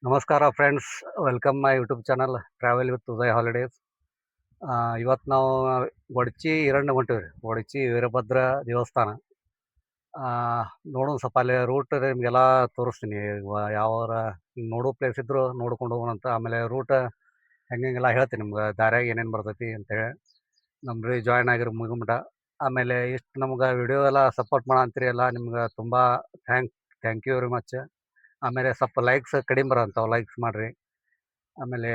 ನಮಸ್ಕಾರ friends, welcome my YouTube channel travel with Uday holidays. ಇವತ್ತು ನಾವು ಗೊಡಚಿ ಹಿರಣ್ಯ ಹೊಂಟಿವ್ರಿ. ಗೊಡಚಿ ವೀರಭದ್ರ ದೇವಸ್ಥಾನ ನೋಡೋಣ. ಸ್ವಲ್ಪ ಅಲ್ಲಿ ರೂಟ್ ನಿಮಗೆಲ್ಲ ತೋರಿಸ್ತೀನಿ. ಯಾವಾರ ನೋಡೋ ಪ್ಲೇಸ್ ಇದ್ರು ನೋಡ್ಕೊಂಡು ಹೋಗೋಣಂತ. ಆಮೇಲೆ ರೂಟ್ ಹೆಂಗೆಲ್ಲ ಹೇಳ್ತೀನಿ ನಿಮ್ಗೆ, ದಾರ್ಯಾಗ ಏನೇನು ಬರ್ತೈತಿ ಅಂತೇಳಿ. ನಮ್ರಿ ಜಾಯ್ನ್ ಆಗಿರೋ ಮುಗಿಮಟ. ಆಮೇಲೆ ಇಷ್ಟು ನಮ್ಗೆ ವಿಡಿಯೋ ಎಲ್ಲ ಸಪೋರ್ಟ್ ಮಾಡಂತೀರಿ ಎಲ್ಲ, ನಿಮ್ಗೆ ತುಂಬ ಥ್ಯಾಂಕ್ ಯು ವೆರಿ ಮಚ್. ಆಮೇಲೆ ಸ್ವಲ್ಪ ಲೈಕ್ಸ್ ಕಡಿಮೆ ಬರೋಂಥವು ಲೈಕ್ಸ್ ಮಾಡಿರಿ. ಆಮೇಲೆ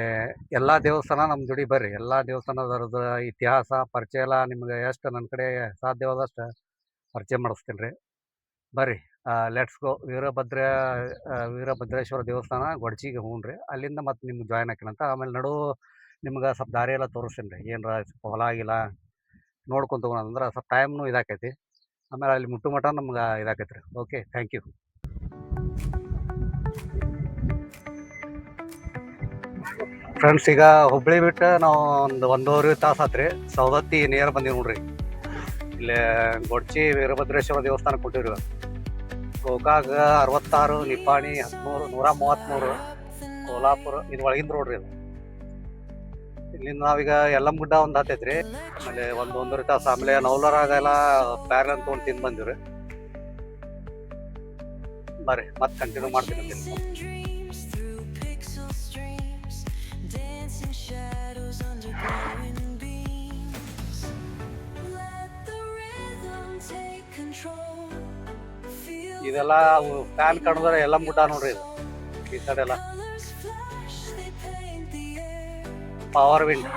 ಎಲ್ಲ ದೇವಸ್ಥಾನ ನಮ್ಮ ಜೋಡಿ ಬರ್ರಿ. ಎಲ್ಲ ದೇವಸ್ಥಾನದವ್ರದ್ದು ಇತಿಹಾಸ ಪರಿಚಯ ಎಲ್ಲ ನಿಮ್ಗೆ ಎಷ್ಟು ನನ್ನ ಕಡೆ ಸಾಧ್ಯವಾದಷ್ಟು ಪರಿಚಯ ಮಾಡಿಸ್ತೀನಿ ರೀ. ಬರ್ರಿ, ಲೆಟ್ಸ್ ಗೋ. ವೀರಭದ್ರೇಶ್ವರ ದೇವಸ್ಥಾನ ಗೊಡಚಿಗೆ ಹ್ಞೂ. ಅಲ್ಲಿಂದ ಮತ್ತೆ ನಿಮ್ಗೆ ಜಾಯ್ನ್ ಹಾಕಿನಂತ. ಆಮೇಲೆ ನಿಮ್ಗೆ ಸ್ವಲ್ಪ ದಾರಿ ಎಲ್ಲ ತೋರಿಸ್ತೀನಿ ರೀ. ಏನರ ಸ್ವಲ್ಪ ಹೊಲ ಆಗಿಲ್ಲ ನೋಡ್ಕೊಂಡು ತೊಗೊಳಂದ್ರೆ ಸ್ವಲ್ಪ ಟೈಮ್ನು ಇದಾಕೈತಿ. ಆಮೇಲೆ ಅಲ್ಲಿ ಮುಟ್ಟು ಮಟ ನಮ್ಗೆ ಇದಾಕೈತಿ ರೀ. Okay, thank you friends. ಈಗ ಹುಬ್ಳಿ ಬಿಟ್ಟು ನಾವು ಒಂದೂವರೆ ತಾಸು ಆತ್ರಿ. ಸವದತ್ತಿ ನಿಯರ್ ಬಂದೀವಿ ನೋಡ್ರಿ. ಇಲ್ಲೇ ಗೊಡಚಿ ವೀರಭದ್ರೇಶ್ವರ ದೇವಸ್ಥಾನಕ್ಕೆ ಕೊಟ್ಟಿವ್ರಿ. ಗೋಕಾಕ್ 66, ನಿಪ್ಪಾಣಿ 13, 133, ಕೋಲ್ಹಾಪುರ ಇದು ಒಳಗಿಂದ ರೋಡ್ರಿ. ಇದು ಇಲ್ಲಿಂದ ನಾವೀಗ ಯಲ್ಲಮ್ಮಗುಡ್ಡ ಒಂದು ಹತ್ತೈತ್ರಿ. ಆಮೇಲೆ ಒಂದೂವರೆ ತಾಸು. ಆಮೇಲೆ ನವಲರಾಗೆಲ್ಲ ಪ್ಯಾರನ್ ತೊಗೊಂಡು ತಿಂದು ಬಂದಿವ್ರಿ. ಬರ್ರಿ, ಮತ್ತೆ ಕಂಟಿನ್ಯೂ ಮಾಡ್ತೀನಿ. ಇದೆಲ್ಲ ಫ್ಯಾನ್ ಕಾಣಿದ್ರೆ ಯಲ್ಲಮ್ಮಗುಡ್ಡ ನೋಡ್ರಿ. ಇದು ಈ ಸೈಡ್ ಎಲ್ಲ ಪವರ್ ವಿಂಡ್.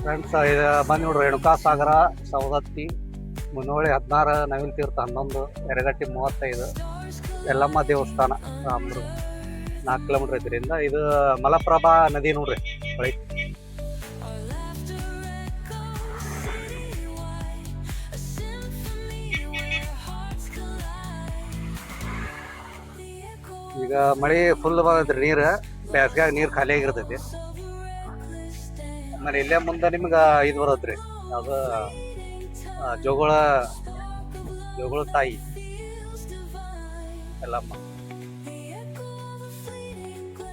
ಫ್ರೆಂಡ್ಸ್, ಇದು ಬಂದು ನೋಡ್ರಿ. ರೇಣುಕಾ ಸಾಗರ, ಸವದತ್ತಿ, ಮುನ್ನೋಳಿ 16, ನವಿಲ್ ತೀರ್ಥ 11, ಯರಗಟ್ಟಿ 35, ಯಲ್ಲಮ್ಮ ದೇವಸ್ಥಾನ ರಾಮದುರ್ಗ 4 ಕಿಲೋಮೀಟರ್ ಐತಿ. ಇದರಿಂದ ಇದು ಮಲಪ್ರಭಾ ನದಿ ನೋಡ್ರಿ. ಹೊಳಿ ಈಗ ಮಳೆ ಫುಲ್ ಬರ್ತೈತ್ರಿ. ನೀರು ಬೇಸಿಗೆಯಾಗ ನೀರು ಖಾಲಿ ಆಗಿರ್ತೈತಿ. ಆಮೇಲೆ ಇಲ್ಲೇ ಮುಂದೆ ನಿಮ್ಗೆ ಇದು ಬರತ್ರಿ. ಅದು ಜೋಗಳ ತಾಯಿ ಯಲ್ಲಮ್ಮ.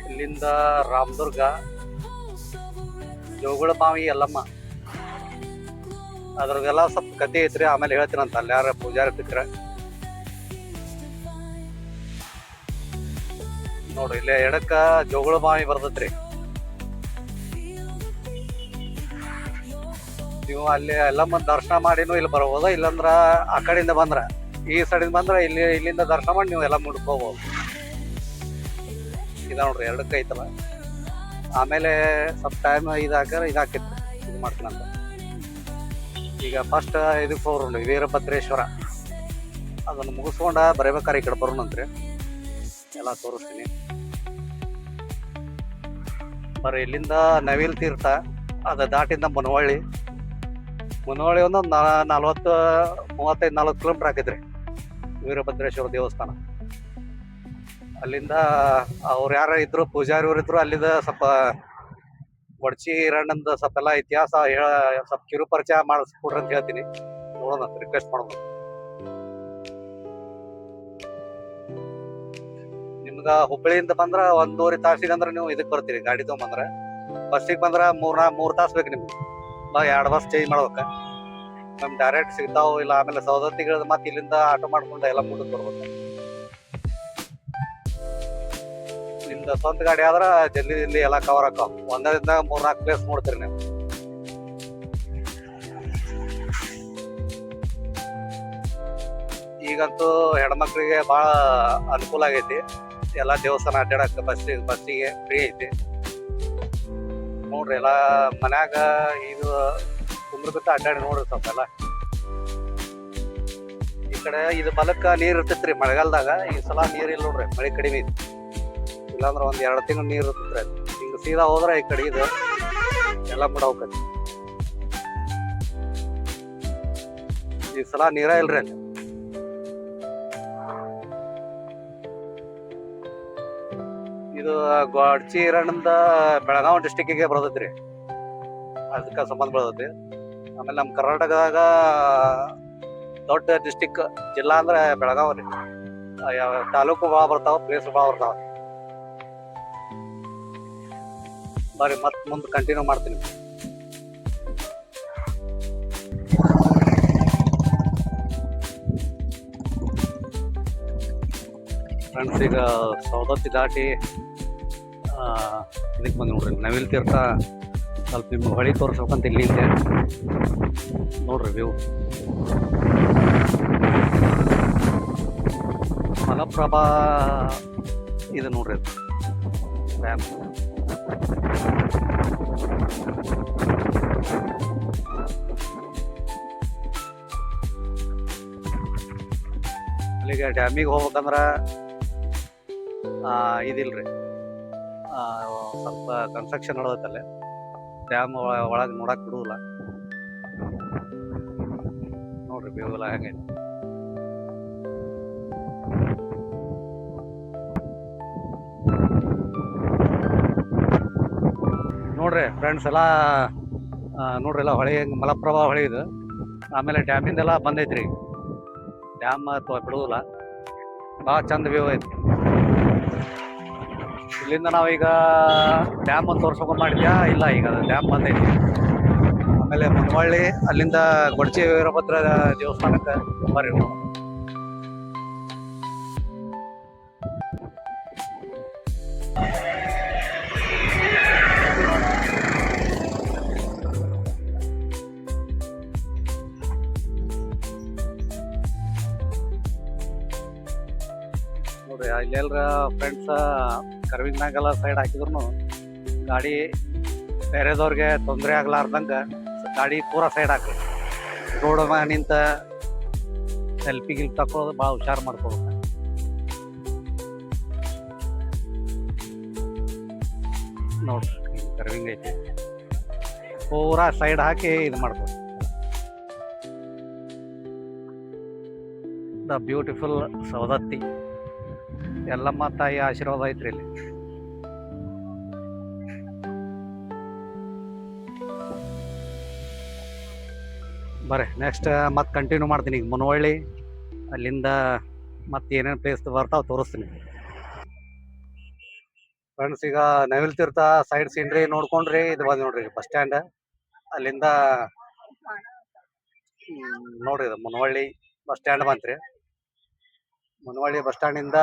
ಇಲ್ಲಿಂದ ರಾಮದುರ್ಗ ಜೋಗಳ ಬಾವಿ ಯಲ್ಲಮ್ಮ. ಅದ್ರದ್ದೆಲ್ಲ ಸ್ವಲ್ಪ ಕತೆ ಐತ್ರಿ. ಆಮೇಲೆ ಹೇಳ್ತೀನಂತ. ಅಲ್ಲಿ ಯಾರ ಪೂಜಾರಿ ಸಿಕ್ಕ್ರ ನೋಡ್ರಿ. ಇಲ್ಲೇ ಎಡಕ್ಕ ಜೋಗಳ ಬಾವಿ ಬರ್ತೈತ್ರಿ. ನೀವು ಅಲ್ಲಿ ಯಲ್ಲಮ್ಮ ದರ್ಶನ ಮಾಡಿನೂ ಇಲ್ಲಿ ಬರ್ಬೋದು. ಇಲ್ಲಂದ್ರ ಆ ಕಡೆಯಿಂದ ಬಂದ್ರ, ಈ ಸೈಡಿಂದ ಬಂದ್ರೆ ಇಲ್ಲಿಂದ ದರ್ಶನ ಮಾಡಿ ನೀವು ಎಲ್ಲ ಮುಡ್ಕೋಬಹುದು. ಇದ ನೋಡ್ರಿ, ಎರಡಕ್ಕೆ ಐತಲ್ಲ. ಆಮೇಲೆ ಸ್ವಲ್ಪ ಟೈಮ್ ಇದಾಕೈತಿ ಇದು ಮಾಡ್ತೀನಂತ. ಈಗ ಫಸ್ಟ್ ಇದಕ್ಕೆ ಹೋಗ್ರಿ, ವೀರಭದ್ರೇಶ್ವರ. ಅದನ್ನು ಮುಗಿಸ್ಕೊಂಡ ಬರಬೇಕಾರೆ ಈ ಕಡೆ ಬರೋಣಂತ್ರಿ. ಎಲ್ಲ ತೋರಿಸ್ತೀನಿ ಬರ್ರಿ. ಇಲ್ಲಿಂದ ನವಿಲ್ ತೀರ್ಥ, ಅದು ದಾಟಿಂದ ಮುನವಳ್ಳಿ ಒಂದು 40-35 ಕಿಲೋಮೀಟರ್ ಆಕೈತ್ರಿ ವೀರಭದ್ರೇಶ್ವರ ದೇವಸ್ಥಾನ. ಅಲ್ಲಿಂದ ಅವ್ರು ಯಾರು ಇದ್ರು, ಪೂಜಾರಿ ಅವ್ರು ಇದ್ರು, ಅಲ್ಲಿಂದ ಸ್ವಲ್ಪ ಗೊಡಚಿ ಹಿರಣ್ಣಂದು ಸ್ವಲ್ಪ ಎಲ್ಲ ಇತಿಹಾಸ ಸ್ವಲ್ಪ ಕಿರು ಪರಿಚಯ ಮಾಡಿಸ್ಕೊಡ್ರಿ ಅಂತ ಹೇಳ್ತೀನಿ. ನೋಡೋಣ, ರಿಕ್ವೆಸ್ಟ್ ಮಾಡೋದು. ನಿಮ್ಗ ಹುಬ್ಬಳ್ಳಿಯಿಂದ ಬಂದ್ರ 1.5 ತಾಸಿಗಂದ್ರ ನೀವು ಇದಕ್ ಬರ್ತೀರಿ. ಗಾಡಿ ತಗೊಂಬಂದ್ರ ಬಸ್ಸಿಗೆ ಬಂದ್ರ 3 ತಾಸು ಬೇಕು ನಿಮ್ಗೆ. 2 ಬಸ್ ಚೇಂಜ್ ಮಾಡ್ಬೇಕ. ನಮ್ಗೆ ಡೈರೆಕ್ಟ್ ಸಿಗ್ತಾವ ಇಲ್ಲ. ಆಮೇಲೆ ಸವದತ್ತಿಗಳ್ ಮತ್ತೆ ಇಲ್ಲಿಂದ ಆಟೋ ಮಾಡ್ಕೊಂಡು ಎಲ್ಲ ಮುಂದಕ್ಕೆ ಬರ್ಬೇಕು. ನಿಮ್ದು ಸ್ವಂತ ಗಾಡಿ ಆದ್ರ ಜಲ್ದಿ ಎಲ್ಲ ಕವರ್ ಆಕಾವ್. 1ರಿಂದ 3-4 ಪ್ಲೇಸ್ ನೋಡ್ತೀರಿ ನೀವು. ಈಗಂತೂ ಹೆಣ್ಮಕ್ಳಿಗೆ ಭಾಳ ಅನುಕೂಲ ಆಗೈತಿ. ಎಲ್ಲ ದೇವಸ್ಥಾನ ಅಡ್ಡಾಡಕ್ಕೆ ಬಸ್ಸಿಗೆ ಫ್ರೀ ಐತಿ ನೋಡ್ರಿ. ಎಲ್ಲ ಮನ್ಯಾಗ ಇದು ಕುಂದ್ರಬಿತ್ತ ಅಡ್ಡಾಡಿ ನೋಡ್ರಿ ಸ್ವಲ್ಪ ಎಲ್ಲ. ಈ ಕಡೆ ಇದು ಬಲಕ್ಕ ನೀರ್ ಇರ್ತೈತ್ರಿ ಮಳೆಗಾಲದಾಗ. ಈ ಸಲ ನೀರಿಲ್ಲ ನೋಡ್ರಿ, ಮಳೆ ಕಡಿಮೆ ಐತಿ. ಇಲ್ಲಾಂದ್ರ 1-2 ತಿಂಗಳು ನೀರ್ ಇರ್ತೈತ್ರಿ. ಹಿಂಗ ಸೀದಾ ಹೋದ್ರ ಈ ಕಡೆ ಇದು ಯಲ್ಲಮ್ಮ ಹೋಗ್ತೈತಿ. ಈ ಸಲ ನೀರ ಇಲ್ರಿ ಅಲ್ಲಿ. ಗೋಡ್ಚಿ ಹಿರಣ್ಣಿಂದ ಬೆಳಗಾವಿ ಡಿಸ್ಟಿಕ್ಕಿಗೆ ಬರ್ತೈತ್ರಿ, ಅದಕ್ಕೆ ಸಂಬಂಧ ಬರ್ತೈತಿ. ಆಮೇಲೆ ನಮ್ಮ ಕರ್ನಾಟಕದಾಗ ದೊಡ್ಡ ಡಿಸ್ಟಿಕ್ ಜಿಲ್ಲಾ ಅಂದ್ರೆ ಬೆಳಗಾವಿ ರೀ. ತಾಲೂಕು ಭಾಳ ಬರ್ತಾವ, ಪ್ಲೇಸ್ ಭಾಳ ಬರ್ತಾವ. ಬರ್ರಿ ಮತ್ತೆ ಮುಂದೆ ಕಂಟಿನ್ಯೂ ಮಾಡ್ತೀನಿ. ಫ್ರೆಂಡ್ಸ್, ಈಗ ಸೌದತ್ತಿ ದಾಟಿ ಇದಕ್ಕೆ ಬಂದು ನೋಡ್ರಿ, ನವಿಲ್ ತೀರ್ಥ. ಸ್ವಲ್ಪ ನಿಮ್ಗೆ ಹೊಳಿ ತೋರಿಸ್ಬೇಕಂತ ಇಲ್ಲಿಂದೆ ನೋಡ್ರಿ ವ್ಯೂ. ಮಲಪ್ರಭಾ ಇದು ನೋಡ್ರಿ, ಡ್ಯಾಮ್. ಅಲ್ಲಿಗೆ ಡ್ಯಾಮಿಗೆ ಹೋಗ್ಬೇಕಂದ್ರ ಇದಿಲ್ರಿ, ಸ್ವಲ್ಪ ಕನ್ಸ್ಟ್ರಕ್ಷನ್ ನಡೆದತ್ತಲ್ಲೇ, ಡ್ಯಾಮ್ ಒಳಗೆ ನೋಡಕ್ ಬಿಡುದಿಲ್ಲ. ನೋಡ್ರಿ ವ್ಯೂ ಎಲ್ಲ ಹೆಂಗೈತಿ. ನೋಡ್ರಿ ಫ್ರೆಂಡ್ಸ್ ಎಲ್ಲ ನೋಡ್ರಿ, ಎಲ್ಲ ಹೊಳೆ ಮಲಪ್ರಭಾ ಹೊಳೆ ಇದು. ಆಮೇಲೆ ಡ್ಯಾಮಿಂದೆಲ್ಲ ಬಂದೈತ್ರಿ, ಡ್ಯಾಮ್ ಬಿಡುದಿಲ್ಲ. ಭಾಳ ಚಂದ ವ್ಯೂ ಐತಿ. ಇಲ್ಲಿಂದ ನಾವೀಗ ಡ್ಯಾಮ್ ತೋರ್ಸ್ಕೊಂಡ್ ಮಾಡಿದ್ಯಾ ಇಲ್ಲ, ಈಗ ಡ್ಯಾಮ್ ಬಂದೈತಿ. ಆಮೇಲೆ ಮುನ್ವಳ್ಳಿ, ಅಲ್ಲಿಂದ ಗೊಡ್ಚಿ ವೀರಭದ್ರ ದೇವಸ್ಥಾನಕ್ಕೆ ಬರ್ರಿ. ನೋಡ್ರಿ, ಇಲ್ಲೆಲ್ರ ಫ್ರೆಂಡ್ಸ್ ಕರ್ವಿಂಗ್ನಾಗೆಲ್ಲ ಸೈಡ್ ಹಾಕಿದ್ರು ಗಾಡಿ ಬೇರೆದವ್ರಿಗೆ ತೊಂದರೆ ಆಗ್ಲಾರ್ದಂಗೆ ಗಾಡಿ ಪೂರಾ ಸೈಡ್ ಹಾಕಿ ರೋಡ್ ಮ್ಯಾಗ ನಿಂತ ಸೆಲ್ಫಿ ಗಿಲ್ಫಿ ತಕೊಳ್ಳೋದು ಭಾಳ ಹುಷಾರು ಮಾಡ್ಕೋಬೇಕು. ನೋಡ್ರಿ, ಕರ್ವಿಂಗ್ ಐತಿ, ಪೂರಾ ಸೈಡ್ ಹಾಕಿ ಇದು ಮಾಡ್ಬೋದು. ದ ಬ್ಯೂಟಿಫುಲ್ ಸೌದತ್ತಿ, ಎಲ್ಲಮ್ಮ ತಾಯಿ ಆಶೀರ್ವಾದ ಐತ್ರಿ ಇಲ್ಲಿ. ಬರ್ರಿ ನೆಕ್ಸ್ಟ್ ಮತ್ತೆ ಕಂಟಿನ್ಯೂ ಮಾಡ್ತೀನಿ. ಈಗ ಮುನವಳ್ಳಿ, ಅಲ್ಲಿಂದ ಮತ್ತೆ ಏನೇನು ಪ್ಲೇಸ್ ಬರ್ತಾವ ತೋರಿಸ್ತೀನಿ. ಫ್ರೆಂಡ್ಸ್, ಈಗ ನವಿಲ್ ತೀರ್ಥ ಸೈಡ್ ಸೀನ್ರಿ ನೋಡ್ಕೊಂಡ್ರಿ, ಇದು ಬಂದು ನೋಡ್ರಿ ಬಸ್ ಸ್ಟ್ಯಾಂಡ್. ಅಲ್ಲಿಂದ ನೋಡ್ರಿ, ಇದು ಮುನವಳ್ಳಿ ಬಸ್ ಸ್ಟ್ಯಾಂಡ್ ಬಂತ್ರಿ. ಮುನವಳ್ಳಿ ಬಸ್ ಸ್ಟ್ಯಾಂಡಿಂದ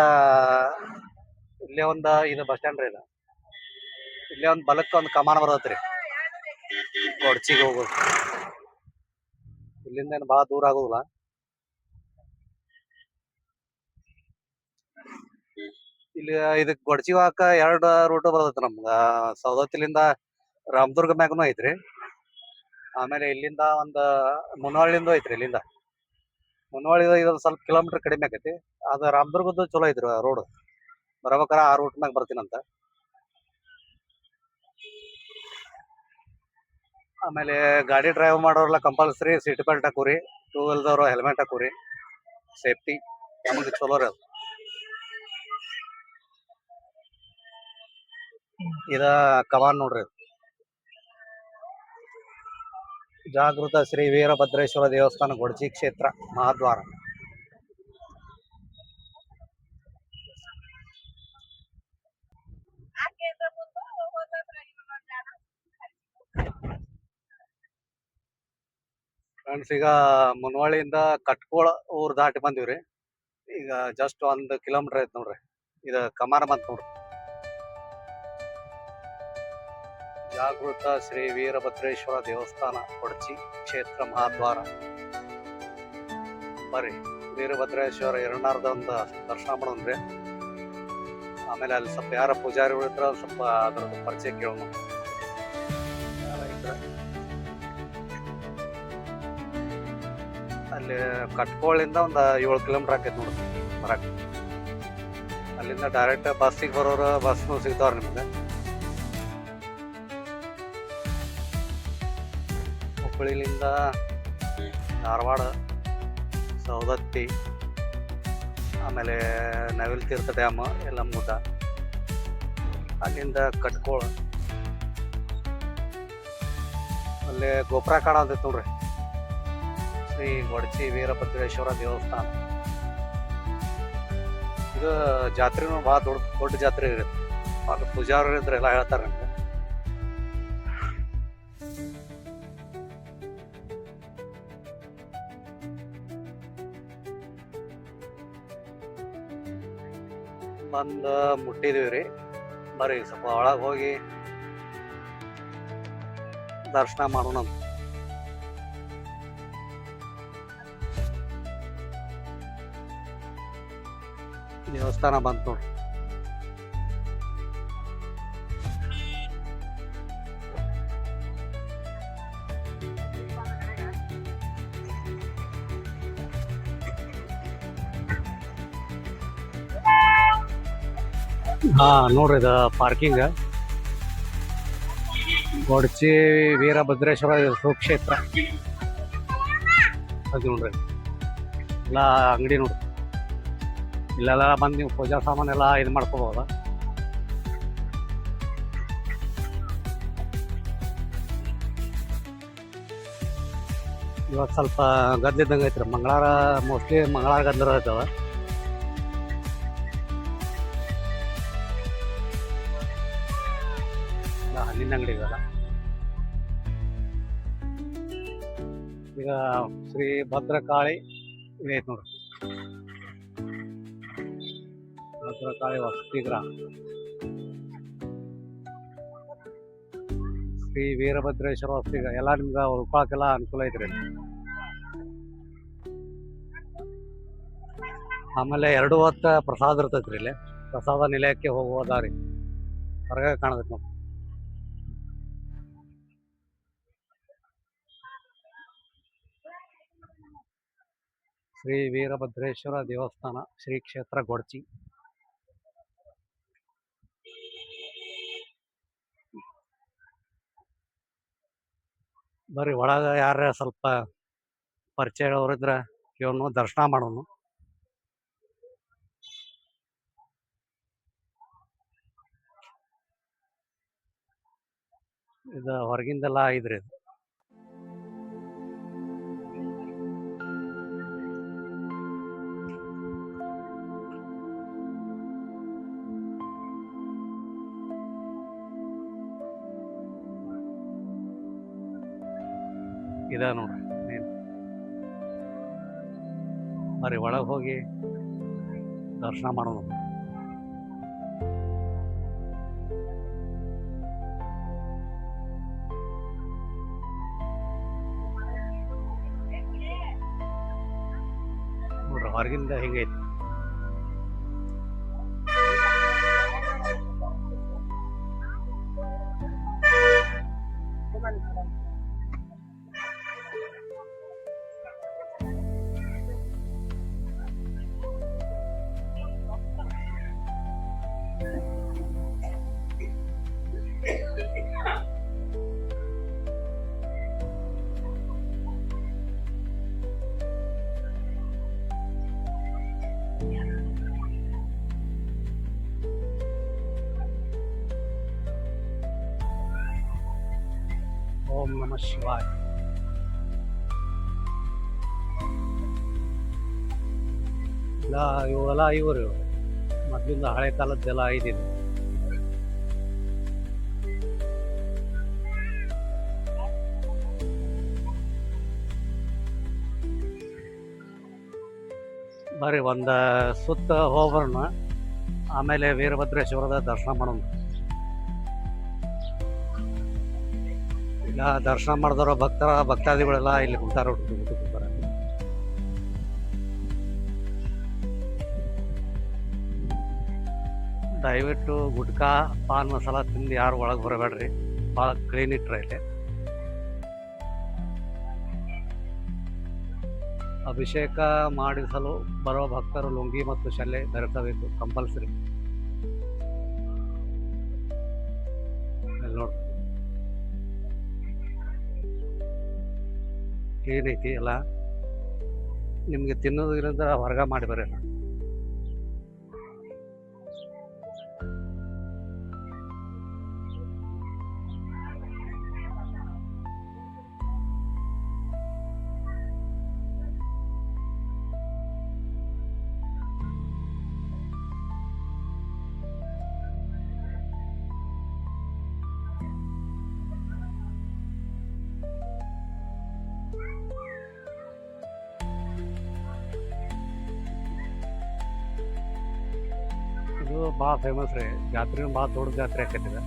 ಇಲ್ಲೇ ಒಂದು ಇದು ಬಸ್ ಸ್ಟ್ಯಾಂಡ್ ರೀ ಇದು. ಇಲ್ಲೇ ಒಂದು ಬಲಕ್ಕೆ ಒಂದು ಕಮಾನ ಬರತ್ರಿ, ಕೊಡ್ಚಿಗೆ ಹೋಗೋದು. ಇಲ್ಲಿಂದ ಏನು ಭಾಳ ದೂರ ಆಗೋದಿಲ್ಲ. ಇಲ್ಲಿ ಇದಕ್ಕೆ ಗೊಡ್ಚಿ ಹೋಗಾಕ 2 ರೂಟ್ ಬರ್ತೈತಿ ನಮ್ಗ. ಸೌದತ್ತಿಲಿಂದ ರಾಮದುರ್ಗ ಮ್ಯಾಗನು ಐತ್ರಿ, ಆಮೇಲೆ ಇಲ್ಲಿಂದ ಒಂದು ಮುನವಳ್ಳಿಂದ ಐತ್ರಿ. ಇಲ್ಲಿಂದ ಮುನವಳ್ಳಿ ಇದೊಂದು ಸ್ವಲ್ಪ ಕಿಲೋಮೀಟರ್ ಕಡಿಮೆ ಆಕೈತಿ. ಅದು ರಾಮದುರ್ಗದ್ದು ಚಲೋ ಐತ್ರಿ ರೋಡ್. ಬರ್ಬೇಕಾರ ಆ ರೂಟ್ ಮ್ಯಾಗ ಬರ್ತೀನಂತ. ಆಮೇಲೆ ಗಾಡಿ ಡ್ರೈವ್ ಮಾಡೋರೆಲ್ಲ ಕಂಪಲ್ಸರಿ ಸೀಟ್ ಬೆಲ್ಟ್ ಹಾಕೋರಿ, 2 ವೀಲರ್ದವ್ರು ಹೆಲ್ಮೆಟ್ ಹಾಕೋರಿ, ಸೇಫ್ಟಿ ನಮಗೆ ಚಲೋ ರೀ ಅದು. ಇದ ಕಮಾನ್ ನೋಡ್ರಿ, ಜಾಗೃತ ಶ್ರೀ ವೀರಭದ್ರೇಶ್ವರ ದೇವಸ್ಥಾನ ಗೊಡ್ಚಿ ಕ್ಷೇತ್ರ ಮಹಾದ್ವಾರ. ಫ್ರೆಂಡ್ಸ್, ಈಗ ಮುನವಳ್ಳಿಯಿಂದ ಕಟ್ಕೋಳ ಊರ್ ದಾಟಿ ಬಂದಿವ್ರಿ. ಈಗ ಜಸ್ಟ್ 1 ಕಿಲೋಮೀಟರ್ ಐತಿ ನೋಡ್ರಿ, ಇದು ಕಮಾನ ಬಂತ ನೋಡ್ರಿ. ಜಾಗೃತ ಶ್ರೀ ವೀರಭದ್ರೇಶ್ವರ ದೇವಸ್ಥಾನ ಗೊಡ್ಚಿ ಕ್ಷೇತ್ರ ಮಹಾದ್ವಾರ. ಬರ್ರಿ, ವೀರಭದ್ರೇಶ್ವರ ಎರಡನಾರ್ದ ಒಂದು ದರ್ಶನ ಮಾಡೋಣ್ರಿ. ಆಮೇಲೆ ಅಲ್ಲಿ ಸ್ವಲ್ಪ ಯಾರ ಪೂಜಾರಿಗಳು ಇದ್ರ ಸ್ವಲ್ಪ ಅದ್ರದ್ದು ಪರಿಚಯ ಕೇಳೋಣ. ಅಲ್ಲಿ ಕಟ್ಕೋಳಿಂದ ಒಂದು 7 ಕಿಲೋಮೀಟರ್ ಆಕೈತಿ ನೋಡ್ರಿ ಬರಕ್ಕೆ. ಅಲ್ಲಿಂದ ಡೈರೆಕ್ಟ್ ಬಸ್ಸಿಗೆ ಬರೋರು ಬಸ್ನು ಸಿಗ್ತಾವ್ರಿ ನಿಮ್ಗೆ. ಹುಬ್ಬಳ್ಳಿಲಿಂದ ಧಾರವಾಡ, ಸೌದತ್ತಿ, ಆಮೇಲೆ ನವಿಲ್ ತೀರ್ಥ ಡ್ಯಾಮ್, ಯಲ್ಲಮ್ಮ ಗುಡ್ಡ, ಅಲ್ಲಿಂದ ಕಟ್ಕೋಳ, ಅಲ್ಲೇ ಗೋಪುರ ಕಾಣ ಅಂತೈತೆ ನೋಡ್ರಿ, ಶ್ರೀ ಗೊಡಚಿ ವೀರಭದ್ರೇಶ್ವರ ದೇವಸ್ಥಾನ. ಇದು ಜಾತ್ರೆನೂ ಭಾಳ ದೊಡ್ಡ ಜಾತ್ರೆ ಇರುತ್ತೆ. ಭಾಳ ಪೂಜಾರರು ಇದ್ರೆ ಎಲ್ಲ ಹೇಳ್ತಾರೆ ನಮ್ಗೆ. ಬಂದು ಮುಟ್ಟಿದೀವಿ ರೀ. ಬರ್ರಿ ಸ್ವಲ್ಪ ಒಳಗೆ ಹೋಗಿ ದರ್ಶನ ಮಾಡೋಣ. ದೇವಸ್ಥಾನ ಬಂತು ನೋಡ್ರಿ. ಹಾ ನೋಡ್ರಿ, ಇದು ಪಾರ್ಕಿಂಗ್ ಗೊಡಚಿ ವೀರಭದ್ರೇಶ್ವರ ಸುಕ್ಷೇತ್ರ ಅದು ನೋಡ್ರಿ. ಎಲ್ಲ ಅಂಗಡಿ ನೋಡ್ರಿ, ಇಲ್ಲೆಲ್ಲ ಬಂದು ನೀವು ಪೂಜಾ ಸಾಮಾನೆಲ್ಲ ಇದು ಮಾಡ್ಕೋಬಹುದ. ಇವತ್ತು ಸ್ವಲ್ಪ ಗದ್ಲಿದ್ದಂಗೆ ಐತ್ರಿ. ಮಂಗಳವಾರ ಮೋಸ್ಟ್ಲಿ ಮಂಗಳವಾರ ಗದ್ದಲ ಇರ್ತಾವ. ಹಣ್ಣಿನ ಅಂಗಡಿ ಇದಲ್ಲ. ಈಗ ಶ್ರೀ ಭದ್ರಕಾಳಿ ಇದೈತೆ ನೋಡ್ರಿ, ಭದ್ರಕಾಳಿ ವಸತಿಗೃಹ, ಶ್ರೀ ವೀರಭದ್ರೇಶ್ವರ ವಸತಿಗೃಹ. ಎಲ್ಲ ನಿಮ್ಗೆ ಉಳ್ಕೊಳಕ್ಕೆಲ್ಲ ಅನುಕೂಲ ಐತ್ರಿ. ಆಮೇಲೆ 2 ಹೊತ್ತ ಪ್ರಸಾದ ಇರ್ತೈತ್ರಿ ಇಲ್ಲಿ. ಪ್ರಸಾದ ನಿಲಯಕ್ಕೆ ಹೋಗುವ ದಾರಿ ಹೊರಗೆ ಕಾಣತೈತಿ ನೋಡಿ. ಶ್ರೀ ವೀರಭದ್ರೇಶ್ವರ ದೇವಸ್ಥಾನ, ಶ್ರೀ ಕ್ಷೇತ್ರ ಗೊಡಚಿ. ಬರ್ರಿ ಒಳಗೆ ಯಾರ ಸ್ವಲ್ಪ ಪರಿಚಯದವ್ರಿದ್ರ ಇವನು ದರ್ಶನ ಮಾಡೋನು. ಇದು ಹೊರಗಿಂದೆಲ್ಲ ಐದ್ರಿ. ಇದು ಇದ ನೋಡ್ರಿ ಮೇನ್. ಬರ್ರಿ ಒಳಗೆ ಹೋಗಿ ದರ್ಶನ ಮಾಡೋಣ. ನೋಡ್ರಿ ಹೊರಗಿಂದ ಹಿಂಗೈತಿ. ಓಂ ನಮಃ ಶಿವಾಯ. ಇಲ್ಲ ಇವೆಲ್ಲ ಇವರು ಮೊದಲಿಂದ ಹಳೆ ಕಾಲದ್ದೆಲ್ಲ ಐದಿದೆ. ಬರ್ರಿ ಒಂದು ಸುತ್ತ ಹೋಗ್ಬರೋಣ, ಆಮೇಲೆ ವೀರಭದ್ರೇಶ್ವರದ ದರ್ಶನ ಮಾಡೋಣ. ಈಗ ದರ್ಶನ ಮಾಡಿದವರು ಭಕ್ತಾದಿಗಳೆಲ್ಲ ಇಲ್ಲಿ ಕುಂತಾರ. ದಯವಿಟ್ಟು ಗುಟ್ಕಾ ಪಾನ್ ಮಸಾಲ ತಿಂದು ಯಾರು ಒಳಗೆ ಬರಬೇಡ್ರಿ. ಭಾಳ ಕ್ಲೀನ್ ಇಟ್ರೆ ಇಲ್ಲಿ. ಅಭಿಷೇಕ ಮಾಡಿಸಲು ಬರೋ ಭಕ್ತರು ಲುಂಗಿ ಮತ್ತು ಶಲ್ಯ ಧರಿಸಬೇಕು, ಕಂಪಲ್ಸರಿ. ನೋಡಿ ಕ್ಲೀನ್ ಐತಿ ಎಲ್ಲ. ನಿಮ್ಗೆ ತಿನ್ನೋದ್ರಿಂದ ಹೊರಗ ಮಾಡಿ ಬರ್ರಿ. ಭಾಳ ಫೇಮಸ್ ರೀ. ಜಾತ್ರೆನೂ ಭಾಳ ದೊಡ್ಡ ಜಾತ್ರೆ ಆಕೈತಿ ಇದು.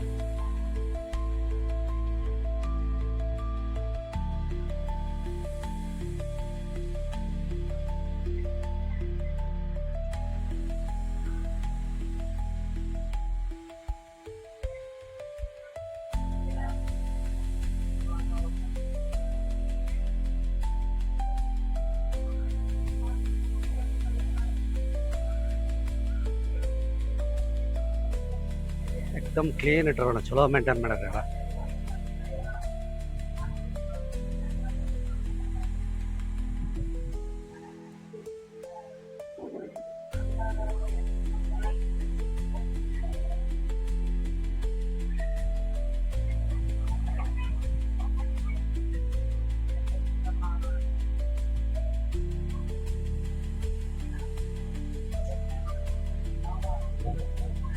ಎಕ್ದಮ್ ಕ್ಲೀನ್ ಇಟ್ರೋಣ, ಚಲೋ ಮೇಂಟೈನ್ ಮಾಡ್ಯಾರ.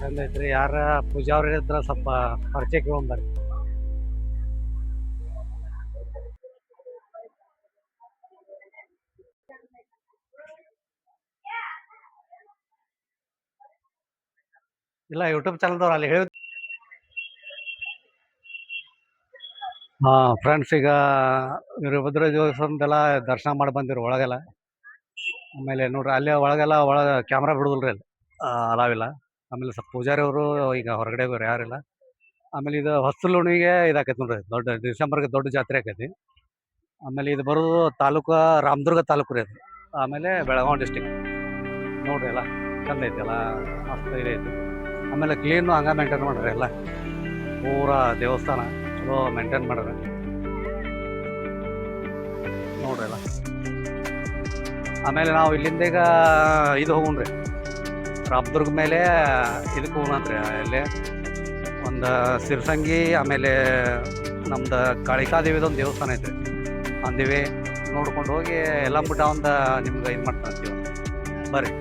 ಚಂದ ಯಾರ ಪೂಜಾವ್ರ ಇದ್ರ ಸ್ವಲ್ಪ ಪರಿಚಯ ಕೇಳಂಬರ್ರಿ. ಇಲ್ಲ, ಯೂಟ್ಯೂಬ್ ಚಾನಲ್ದವ್ರು ಅಲ್ಲಿ ಹೇಳಿ. ಫ್ರೆಂಡ್ಸ್, ಈಗ ವೀರಭದ್ರ ದೇವಸ್ಥಾನದೆಲ್ಲ ದರ್ಶನ ಮಾಡಿ ಬಂದಿರು ಒಳಗೆಲ್ಲ. ಆಮೇಲೆ ನೋಡ್ರಿ, ಅಲ್ಲೇ ಒಳಗೆಲ್ಲ ಕ್ಯಾಮ್ರಾ ಬಿಡುದಿಲ್ರಿ ಅಲ್ಲಿ, ಅಲಾವಿಲ್ಲ. ಆಮೇಲೆ ಸ್ವಲ್ಪ ಪೂಜಾರಿ ಅವರು ಈಗ ಹೊರಗಡೆ ಹೋಗ್ಯಾರ, ಯಾರಿಲ್ಲ. ಆಮೇಲೆ ಇದು ಹೊಸ್ತಲ್ ಹುಣ್ಣಿಗೆ ಇದಾಕೈತಿ ನೋಡ್ರಿ, ದೊಡ್ಡ ಡಿಸೆಂಬರ್ಗೆ ದೊಡ್ಡ ಜಾತ್ರೆ ಆಕೈತಿ. ಆಮೇಲೆ ಇದು ಬರೋದು ತಾಲೂಕು ರಾಮದುರ್ಗ ತಾಲೂಕು ರೀ ಅದು. ಆಮೇಲೆ ಬೆಳಗಾವಿ ಡಿಸ್ಟಿಕ್. ನೋಡ್ರಿ ಎಲ್ಲ ಚಂದ ಐತಿ, ಎಲ್ಲ ಮಸ್ತ್ ಇದೈತಿ. ಆಮೇಲೆ ಕ್ಲೀನು ಹಂಗ ಮೇಂಟೈನ್ ಮಾಡ್ರಿ ಎಲ್ಲ. ಪೂರಾ ದೇವಸ್ಥಾನ ಚಲೋ ಮೇಂಟೈನ್ ಮಾಡ್ರಿ ನೋಡ್ರಿ ಎಲ್ಲ. ಆಮೇಲೆ ನಾವು ಇಲ್ಲಿಂದ ಈಗ ಇದು ಹೋಗೋಣ್ರಿ, ರಾಮದುರ್ಗ ಮೇಲೆ ಇದಕ್ಕೆ ಹೋಗೋಣಂತ್ರಿ. ಅಲ್ಲೇ ಒಂದು ಸಿರ್ಸಂಗಿ, ಆಮೇಲೆ ನಮ್ದು ಕಾಳಿಕಾದೇವಿದೊಂದು ದೇವಸ್ಥಾನ ಐತ್ರಿ. ಅಂದಿವೆ ನೋಡ್ಕೊಂಡು ಹೋಗಿ ಎಲ್ಲ ಬಿಟ್ಟ ಒಂದು ನಿಮ್ಗೆ ಇದು ಮಾಡ್ತೀವಿ. ಬರ್ರಿ.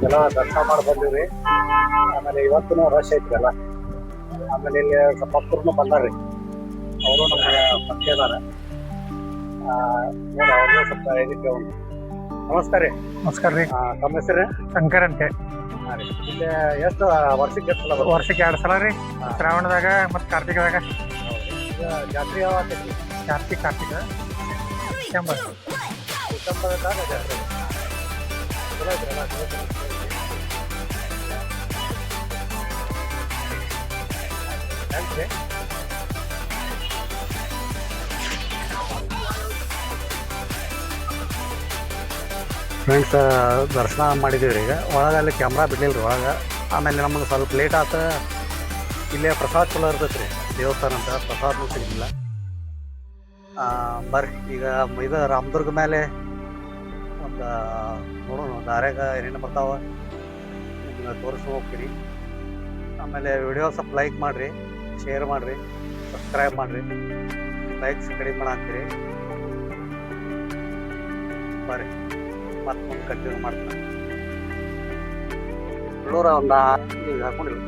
ಜನ ದರ್ಶನ ಮಾಡಿ ಬಂದಿವ್ರಿ. ಆಮೇಲೆ ಇವತ್ತು ರಶ್ ಐತ್ರಲ್ಲ. ಆಮೇಲೆ ಇಲ್ಲಿ ಸ್ವಲ್ಪ ಭಕ್ತರು ಬಂದಾರ್ರಿ, ಅವರು ನಮ್ಗೆ ಪರಿಚಯ ಅದಾರ. ಅವ್ರಿಗೆ ಸ್ವಲ್ಪ ಇದಕ್ಕೆ ನಮಸ್ಕಾರ ರೀ. ನಮಸ್ಕಾರ ರೀ. ತಮ್ಮ ಹೆಸರು? ಶಂಕರ್ ಅಂತೆ. ಹಾಂ ರೀ. ಇಲ್ಲಿ ಎಷ್ಟು ವರ್ಷಕ್ಕೆ ಎಷ್ಟು ಸಲ? ವರ್ಷಕ್ಕೆ 2 ಸಲ ರೀ. ಶ್ರಾವಣದಾಗ ಮತ್ತು ಕಾರ್ತಿಕದಾಗ. ಜಾತ್ರೆ ಯಾವ ಆಗ್ತೈತಿ? ಕಾರ್ತಿಕ ಡಿಸೆಂಬರ್ ಜಾತ್ರೆ ಚಲೋ ಐತ್ರಲ್ಲ. ಥ್ಯಾಂಕ್ಸ್ ರೀ. ಫ್ರೆಂಡ್ಸ್, ದರ್ಶನ ಮಾಡಿದ್ದೀವಿ ಈಗ. ಒಳಗೆ ಅಲ್ಲಿ ಕ್ಯಾಮ್ರಾ ಬಿಡಲಿಲ್ಲ ರೀ ಒಳಗೆ. ಆಮೇಲೆ ನಮಗೆ ಸ್ವಲ್ಪ ಲೇಟ್ ಆತ. ಇಲ್ಲೇ ಪ್ರಸಾದ ಚಲೋ ಇರ್ತೈತೆ ರೀ, ದೇವಸ್ಥಾನ ಅಂತ ಪ್ರಸಾದನೂ ಸಿಗಲಿಲ್ಲ. ಬರ್ರಿ ಈಗ ಇದು ರಾಮದುರ್ಗ ಮೇಲೆ ಒಂದು ನೋಡೋಣ, ದಾರ್ಯಾಗ ಏನೇನು ಬರ್ತಾವ ನಿಮ್ಗೆ ತೋರಿಸಿ ಹೋಗ್ತೀನಿ. ಆಮೇಲೆ ವಿಡಿಯೋ ಸ್ವಲ್ಪ ಲೈಕ್ ಮಾಡಿರಿ, ಶೇರ್ ಮಾಡಿರಿ, ಸಬ್ಸ್ಕ್ರೈಬ್ ಮಾಡಿರಿ. ಲೈಕ್ಸ್ ಕಡಿಮೆ ಮಾಡಾಕ್ತೀರಿ. ಬರ್ರಿ ಮತ್ತೆ ಮುಂದೆ ಕಂಟಿನ್ಯೂ ಮಾಡ್ತೀನಿ. ನೋಡ್ರ ಒಂದು ಈಗ ಹಾಕೊಂಡಿಲ್ಲ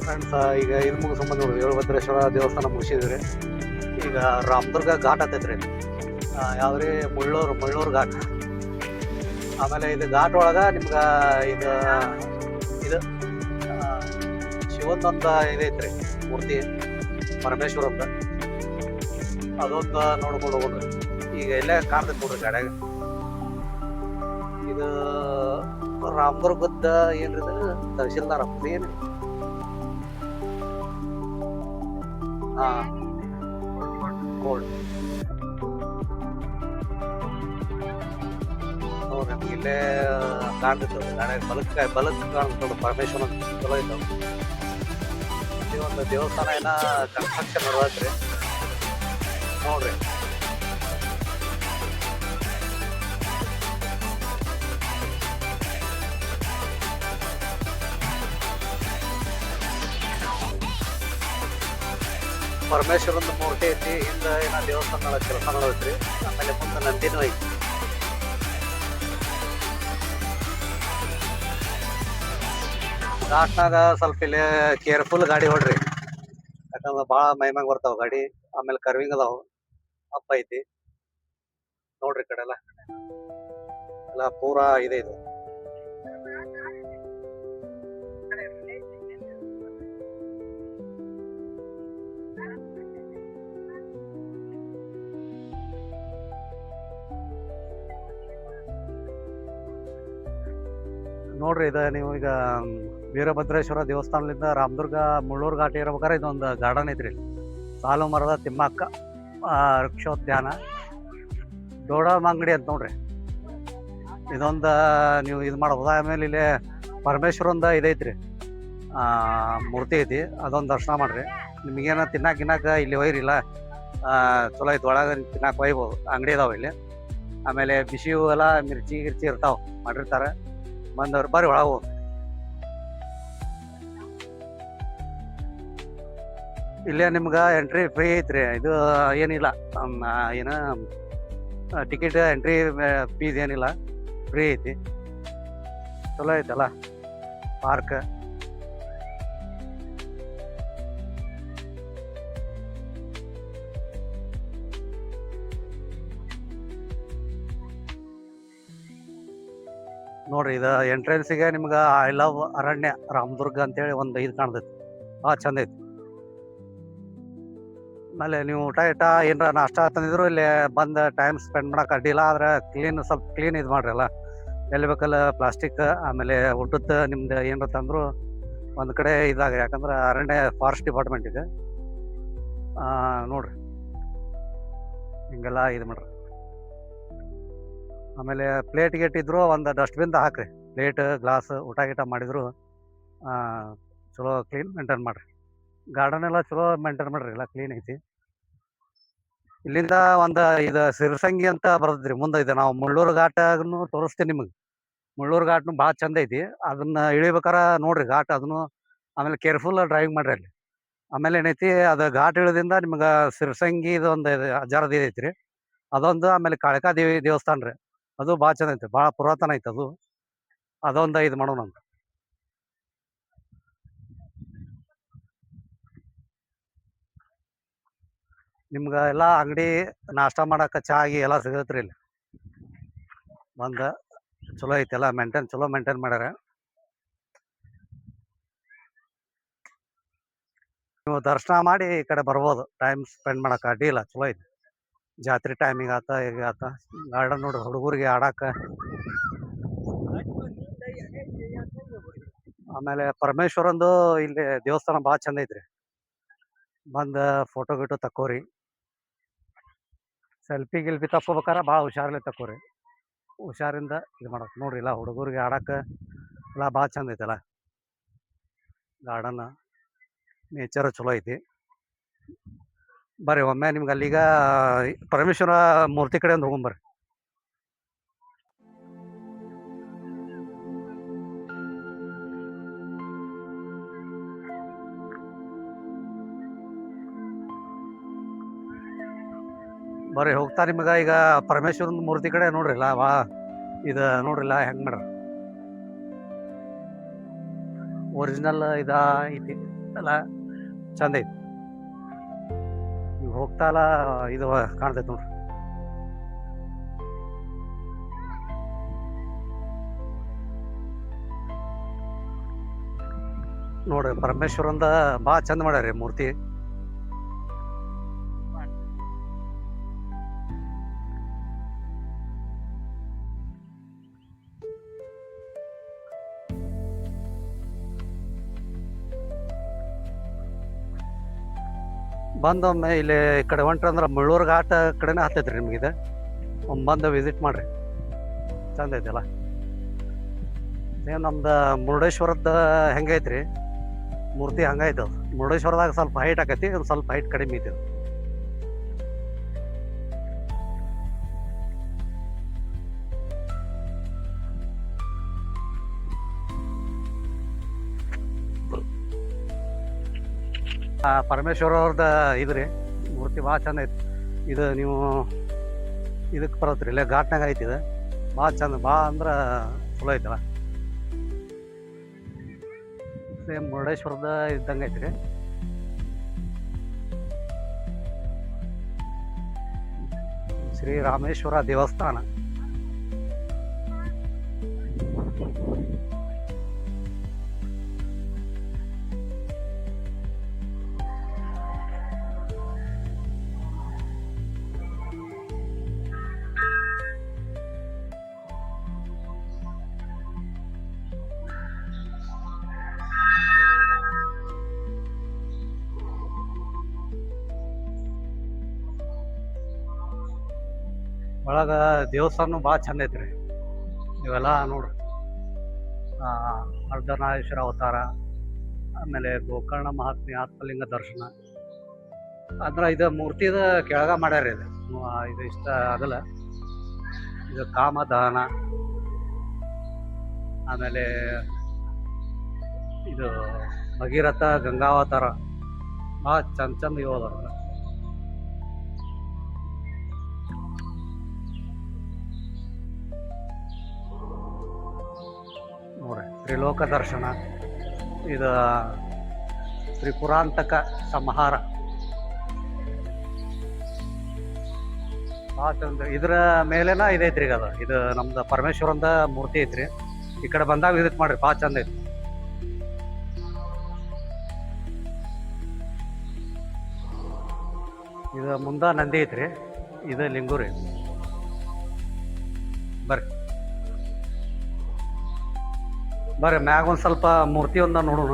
ಫ್ರೆಂಡ್ಸ್. ಈಗ ಇದು ಮುಗಿಸ್ಕೊಂಬಂದು ನೋಡಿ, ವೀರಭದ್ರೇಶ್ವರ ದೇವಸ್ಥಾನ ಮುಗಿಸಿದ್ರಿ. ಈಗ ರಾಮದುರ್ಗ ಘಾಟ್ ಆಗ್ತೈತ್ರಿ. ಯಾವ್ದ್ರಿ? ಮುಳ್ಳೂರು ಘಾಟ್. ಆಮೇಲೆ ಇದು ಘಾಟ್ ಒಳಗೆ ನಿಮ್ಗೆ ಇದು ಶಿವಂದೊಂದು ಇದೈತ್ರಿ ಮೂರ್ತಿ, ಪರಮೇಶ್ವರ ಅಂತ. ಅದೊಂದು ನೋಡ್ಕೊಂಡು ಹೋಗ್ರಿ. ಈಗ ಇಲ್ಲೇ ಕಾಣ್ತೈತೆ ನೋಡ್ರಿ ಗಾಡ್ಯಾಗ. ಇದು ರಾಮದುರ್ಗದ ಏನ್ರಿ, ತಹಶೀಲ್ದಾರ್ ಅಪ್ಪ ಏನು? ಗೋಲ್ಡ್ ನೋಡ್ರಿ, ನಮ್ಗೆ ಇಲ್ಲೇ ಕಾಣ್ತೈತೆ ಗಾಡ್ಯಾಗ. ಬಲಕ್ ಕಾಣ್ತದೆ ಪರಮೇಶ್ವರ ಅಂತ. ಚಲೋ ಇದ್ದಾವ. ಇಲ್ಲಿ ಒಂದು ದೇವಸ್ಥಾನ ಏನ ಕನ್ಸ್ಟ್ರಕ್ಷನ್ ನಡೆದೈತ್ರಿ ನೋಡ್ರಿ. ಪರಮೇಶ್ವರಂದು ಮೂರ್ತಿ ಐತಿ, ಹಿಂದೆ ಏನೋ ದೇವಸ್ಥಾನ ಕೆಲಸ ಮಾಡೋದ್ರಿ. ಆಮೇಲೆ ಮುಂದೆ ನಂದಿನೂ ಐತಿ. ಘಾಟ್ನಾಗ ಸ್ವಲ್ಪ ಇಲ್ಲಿ ಕೇರ್ಫುಲ್ ಗಾಡಿ ಹೊಡ್ರಿ, ಯಾಕಂದ್ರೆ ಭಾಳ ಮೈಮ್ಯಾಗ ಬರ್ತಾವ ಗಾಡಿ. ಆಮೇಲೆ ಕರ್ವಿಂಗ್ ಅದಾವ, ಅಪ್ ಐತಿ ನೋಡ್ರಿ ಈ ಕಡೆ ಎಲ್ಲ ಪೂರಾ ಇದೆ ಇದು. ನೋಡ್ರಿ ಇದು ನೀವು ಈಗ ವೀರಭದ್ರೇಶ್ವರ ದೇವಸ್ಥಾನದಿಂದ ರಾಮದುರ್ಗ ಮುಳ್ಳೂರು ಘಾಟಿ ಇರ್ಬೇಕಾದ್ರೆ ಇದೊಂದು ಗಾರ್ಡನ್ ಐತ್ರಿ. ಸಾಲು ಮರದ ತಿಮ್ಮಕ್ಕ ವೃಕ್ಷೋದ್ಯಾನ ದೊಡ್ಡಮ್ಮ ಅಂಗಡಿ ಅಂತ ನೋಡ್ರಿ. ಇದೊಂದು ನೀವು ಇದು ಮಾಡ್ಬೋದು. ಆಮೇಲೆ ಇಲ್ಲಿ ಪರಮೇಶ್ವರಂದ ಇದೈತ್ರಿ, ಮೂರ್ತಿ ಐತಿ, ಅದೊಂದು ದರ್ಶನ ಮಾಡ್ರಿ. ನಿಮಗೇನ ತಿನ್ನಾಕ ಇಲ್ಲಿ ಒಯ್ರಿಲ್ಲ, ಚಲೋ ಐತಿ, ಒಳಗೆ ತಿನ್ನಾಕ ಒಯ್ಬೋದು. ಅಂಗಡಿ ಇದಾವೆ ಇಲ್ಲಿ. ಆಮೇಲೆ ಬಿಸಿ ಎಲ್ಲ ಮಿರ್ಚಿ ಗಿರ್ಚಿ ಇರ್ತಾವೆ, ಮಾಡಿರ್ತಾರೆ. ಬಂದವ್ರು ಬರ್ರಿ ಒಳಗೆ ಹೋಗಿ. ಇಲ್ಲೇ ನಿಮ್ಗೆ ಎಂಟ್ರಿ ಫ್ರೀ ಐತ್ರಿ. ಇದು ಏನಿಲ್ಲ, ಏನು ಟಿಕೆಟ್ ಎಂಟ್ರಿ ಫೀಸ್ ಏನಿಲ್ಲ, ಫ್ರೀ ಐತಿ. ಚಲೋ ಐತಲ್ಲ ಪಾರ್ಕ್. ನೋಡ್ರಿ ಇದು ಎಂಟ್ರೆನ್ಸಿಗೆ ನಿಮ್ಗೆ ಐ ಲವ್ ಅರಣ್ಯ ರಾಮದುರ್ಗ ಅಂತೇಳಿ ಒಂದು ಇದು ಕಾಣ್ತೈತಿ, ಭಾಳ ಚಂದ ಐತಿ. ಆಮೇಲೆ ನೀವು ಊಟ ಏನಾರ ನಾಷ್ಟ ತಂದಿದ್ರು ಇಲ್ಲಿ ಬಂದು ಟೈಮ್ ಸ್ಪೆಂಡ್ ಮಾಡಕ್ಕೆ ಅಡ್ಡಿಲ್ಲ. ಆದ್ರೆ ಸ್ವಲ್ಪ ಕ್ಲೀನ್ ಇದು ಮಾಡ್ರಿ ಅಲ್ಲ, ಎಲ್ಲಿ ಬೇಕಲ್ಲ ಪ್ಲಾಸ್ಟಿಕ್ ಆಮೇಲೆ ಊಟದ ನಿಮ್ದು ಏನಾರ ತಂದ್ರು ಒಂದು ಕಡೆ ಇದಾಗ್ರಿ. ಯಾಕಂದ್ರೆ ಅರಣ್ಯ ಫಾರೆಸ್ಟ್ ಡಿಪಾರ್ಟ್ಮೆಂಟ್ ಇದೆ ನೋಡ್ರಿ, ಹಿಂಗೆಲ್ಲ ಇದು ಮಾಡ್ರಿ. ಆಮೇಲೆ ಪ್ಲೇಟ್ ಗೇಟ್ ಇದ್ರು ಒಂದು ಡಸ್ಟ್ಬಿನ್ ಹಾಕ್ರಿ. ಪ್ಲೇಟ್ ಗ್ಲಾಸ್ ಊಟ ಗೀಟ ಮಾಡಿದ್ರು ಚಲೋ ಕ್ಲೀನ್ ಮೇಂಟೈನ್ ಮಾಡ್ರಿ. ಗಾರ್ಡನ್ ಎಲ್ಲ ಚಲೋ ಮೇಂಟೈನ್ ಮಾಡ್ರಿ, ಎಲ್ಲ ಕ್ಲೀನ್ ಐತಿ. ಇಲ್ಲಿಂದ ಒಂದು ಇದು ಸಿರಸಂಗಿ ಅಂತ ಬರ್ತದ್ರಿ ಮುಂದೆ. ಇದೆ ನಾವು ಮುಳ್ಳೂರು ಘಾಟನು ತೋರಿಸ್ತೀನಿ ನಿಮಗೆ. ಮುಳ್ಳೂರು ಘಾಟ್ನು ಭಾಳ ಚಂದ ಐತಿ. ಅದನ್ನ ಇಳಿಬೇಕಾರ ನೋಡ್ರಿ ಘಾಟ್ ಅದನ್ನು. ಆಮೇಲೆ ಕೇರ್ಫುಲ್ ಡ್ರೈವಿಂಗ್ ಮಾಡ್ರಿ ಅಲ್ಲಿ. ಆಮೇಲೆ ಏನೈತಿ, ಅದು ಘಾಟ್ ಇಳಿದಿಂದ ನಿಮ್ಗೆ ಸಿರಸಂಗಿ ಇದೊಂದು ಅಜಾರದ ಐತ್ರಿ, ಅದೊಂದು. ಆಮೇಲೆ ಕಾಳಿಕಾ ದೇವಿ ದೇವಸ್ಥಾನ ರೀ, ಅದು ಭಾಳ ಚಂದ ಐತಿ, ಭಾಳ ಪುರಾತನ ಐತೆ ಅದು. ಅದೊಂದು ಇದು ಮಾಡೋಣ ಅಂತ. ನಿಮ್ಗೆ ಎಲ್ಲ ಅಂಗಡಿ ನಾಷ್ಟ ಮಾಡಕ್ಕೆ ಚಾ ಆಗಿ ಎಲ್ಲ ಸಿಗತ್ರಿ ಇಲ್ಲಿ. ಒಂದು ಚಲೋ ಐತಿ, ಎಲ್ಲ ಚಲೋ ಮೇಂಟೈನ್ ಮಾಡ್ಯಾರ. ನೀವು ದರ್ಶನ ಮಾಡಿ ಈ ಕಡೆ ಬರ್ಬೋದು, ಟೈಮ್ ಸ್ಪೆಂಡ್ ಮಾಡಕ್ಕೆ ಅಡ್ಡಿ ಇಲ್ಲ, ಚಲೋ ಐತಿ. ಜಾತ್ರೆ ಟೈಮಿಂಗ್ ಆತ, ಈಗ ಆತ. ಗಾರ್ಡನ್ ನೋಡ್ರಿ, ಹುಡುಗರಿಗೆ ಆಡಕ್ಕೆ. ಆಮೇಲೆ ಪರಮೇಶ್ವರಂದು ಇಲ್ಲಿ ದೇವಸ್ಥಾನ ಭಾಳ ಚಂದ ಐತ್ರಿ. ಬಂದು ಫೋಟೋ ಗಿಟೋ ತಕ್ಕೋರಿ. ಸೆಲ್ಫಿ ಗಿಲ್ಫಿ ತಕ್ಕೋಬೇಕಾರ ಭಾಳ ಹುಷಾರಲ್ಲಿ ತಕ್ಕೋರಿ, ಹುಷಾರಿಂದ ಇದು ಮಾಡಕ್ಕೆ ನೋಡ್ರಿ. ಇಲ್ಲ ಹುಡುಗರಿಗೆ ಆಡಕ್ಕೆ ಎಲ್ಲ ಭಾಳ ಚಂದ ಐತಲ್ಲ ಗಾರ್ಡನ್. ನೇಚರ್ ಚಲೋ ಐತಿ. ಬರ್ರಿ ಒಮ್ಮೆ ನಿಮ್ಗೆ ಅಲ್ಲಿಗ ಪರಮೇಶ್ವರ ಮೂರ್ತಿ ಕಡೆ ಒಂದು ಹೋಗೊಂಬರ್ರಿ. ಬರ್ರಿ ಹೋಗ್ತಾ ನಿಮ್ಗೆ ಈಗ ಪರಮೇಶ್ವರನ ಮೂರ್ತಿ ಕಡೆ ನೋಡ್ರಿಲ್ಲ, ಇದು ನೋಡ್ರಿಲ್ಲ ಹೆಂಗ್ ಮಾಡ್ರ ಒರಿಜಿನಲ್ ಐತಿ ಎಲ್ಲ ಚಂದ ಐತಿ. ಈಗ ಹೋಗ್ತಾ ಇಲ್ಲ ಇದು ಕಾಣ್ತೈತಿ ನೋಡ್ರಿ. ನೋಡ್ರಿ ಪರಮೇಶ್ವರಂದ ಭಾಳ ಚಂದ ಮಾಡ್ಯಾರಿ ಮೂರ್ತಿ. ಬಂದೊಮ್ಮೆ ಇಲ್ಲಿ ಈ ಕಡೆ ಹೊಂಟ್ರಿ ಅಂದ್ರೆ ಮುಳ್ಳೂರು ಘಾಟ್ ಕಡೆನೇ ಹತ್ತೈತ್ರಿ ನಿಮ್ಗಿದೆ. ಒಮ್ಮೆ ಬಂದು ವಿಸಿಟ್ ಮಾಡ್ರಿ, ಚಂದ ಐತಲ್ಲ. ನಮ್ದು ಮುರುಡೇಶ್ವರದ ಹೆಂಗೈತ್ರಿ ಮೂರ್ತಿ ಹಂಗೈತೆ. ಮುರುಡೇಶ್ವರದಾಗ ಸ್ವಲ್ಪ ಹೈಟ್ ಆಕೈತಿ, ಒಂದು ಸ್ವಲ್ಪ ಹೈಟ್ ಕಡಿಮೆ ಐತಿ. ಪರಮೇಶ್ವರ ಅವ್ರದ ಇದ್ರಿ ಮೂರ್ತಿ ಭಾಳ ಚಂದ ಐತಿ. ಇದು ನೀವು ಇದಕ್ಕೆ ಬರತ್ರಿ, ಇಲ್ಲೇ ಘಾಟ್ನಾಗ ಐತಿ. ಇದು ಭಾಳ ಚಂದ, ಭಾಳ ಅಂದ್ರೆ ಚಲೋ ಐತಲ್ಲ. ಸೇಮ್ ಮುರುಡೇಶ್ವರದ ಇದ್ದಂಗೆ ಐತ್ರಿ. ಶ್ರೀ ರಾಮೇಶ್ವರ ದೇವಸ್ಥಾನ. ಒಳಗ ದೇವಸ್ಥಾನ ಭಾಳ ಚಂದ ಐತ್ರಿ. ಇವೆಲ್ಲ ನೋಡ್ರಿ, ಅರ್ಧನಾರೀಶ್ವರ ಅವತಾರ, ಆಮೇಲೆ ಗೋಕರ್ಣ ಮಹಾತ್ಮೆ, ಆತ್ಮಲಿಂಗ ದರ್ಶನ. ಅಂದ್ರೆ ಇದು ಮೂರ್ತಿದ ಕೆಳಗ ಮಾಡ್ಯಾರ. ಇದು ಇಷ್ಟ ಅದಲ್ಲ, ಇದು ಕಾಮದಾನ, ಆಮೇಲೆ ಇದು ಭಗೀರಥ ಗಂಗಾವತಾರ, ಭಾಳ ಚಂದ ಚಂದ ಇವು ಅದಾವ. ನೋಡ್ರಿ, ತ್ರಿಲೋಕ ದರ್ಶನ, ಇದು ತ್ರಿಪುರಾಂತಕ ಸಂಹಾರ, ಭಾಳ ಚಂದ. ಇದ್ರ ಮೇಲೆನ ಇದೈತ್ರಿ, ಈಗ ಅದು ಇದು ನಮ್ದು ಪರಮೇಶ್ವರಂದ ಮೂರ್ತಿ ಐತ್ರಿ. ಈ ಕಡೆ ಬಂದಾಗ ವಿಸಿಟ್ ಮಾಡ್ರಿ, ಭಾಳ ಚಂದ ಐತಿ. ಇದು ಮುಂದ ನಂದಿ ಐತ್ರಿ, ಇದು ಲಿಂಗೂರಿ. ಬರ್ರಿ ಬರ್ರಿ, ಮ್ಯಾಗ ಒಂದು ಸ್ವಲ್ಪ ಮೂರ್ತಿ ಒಂದ ನೋಡೋಣ.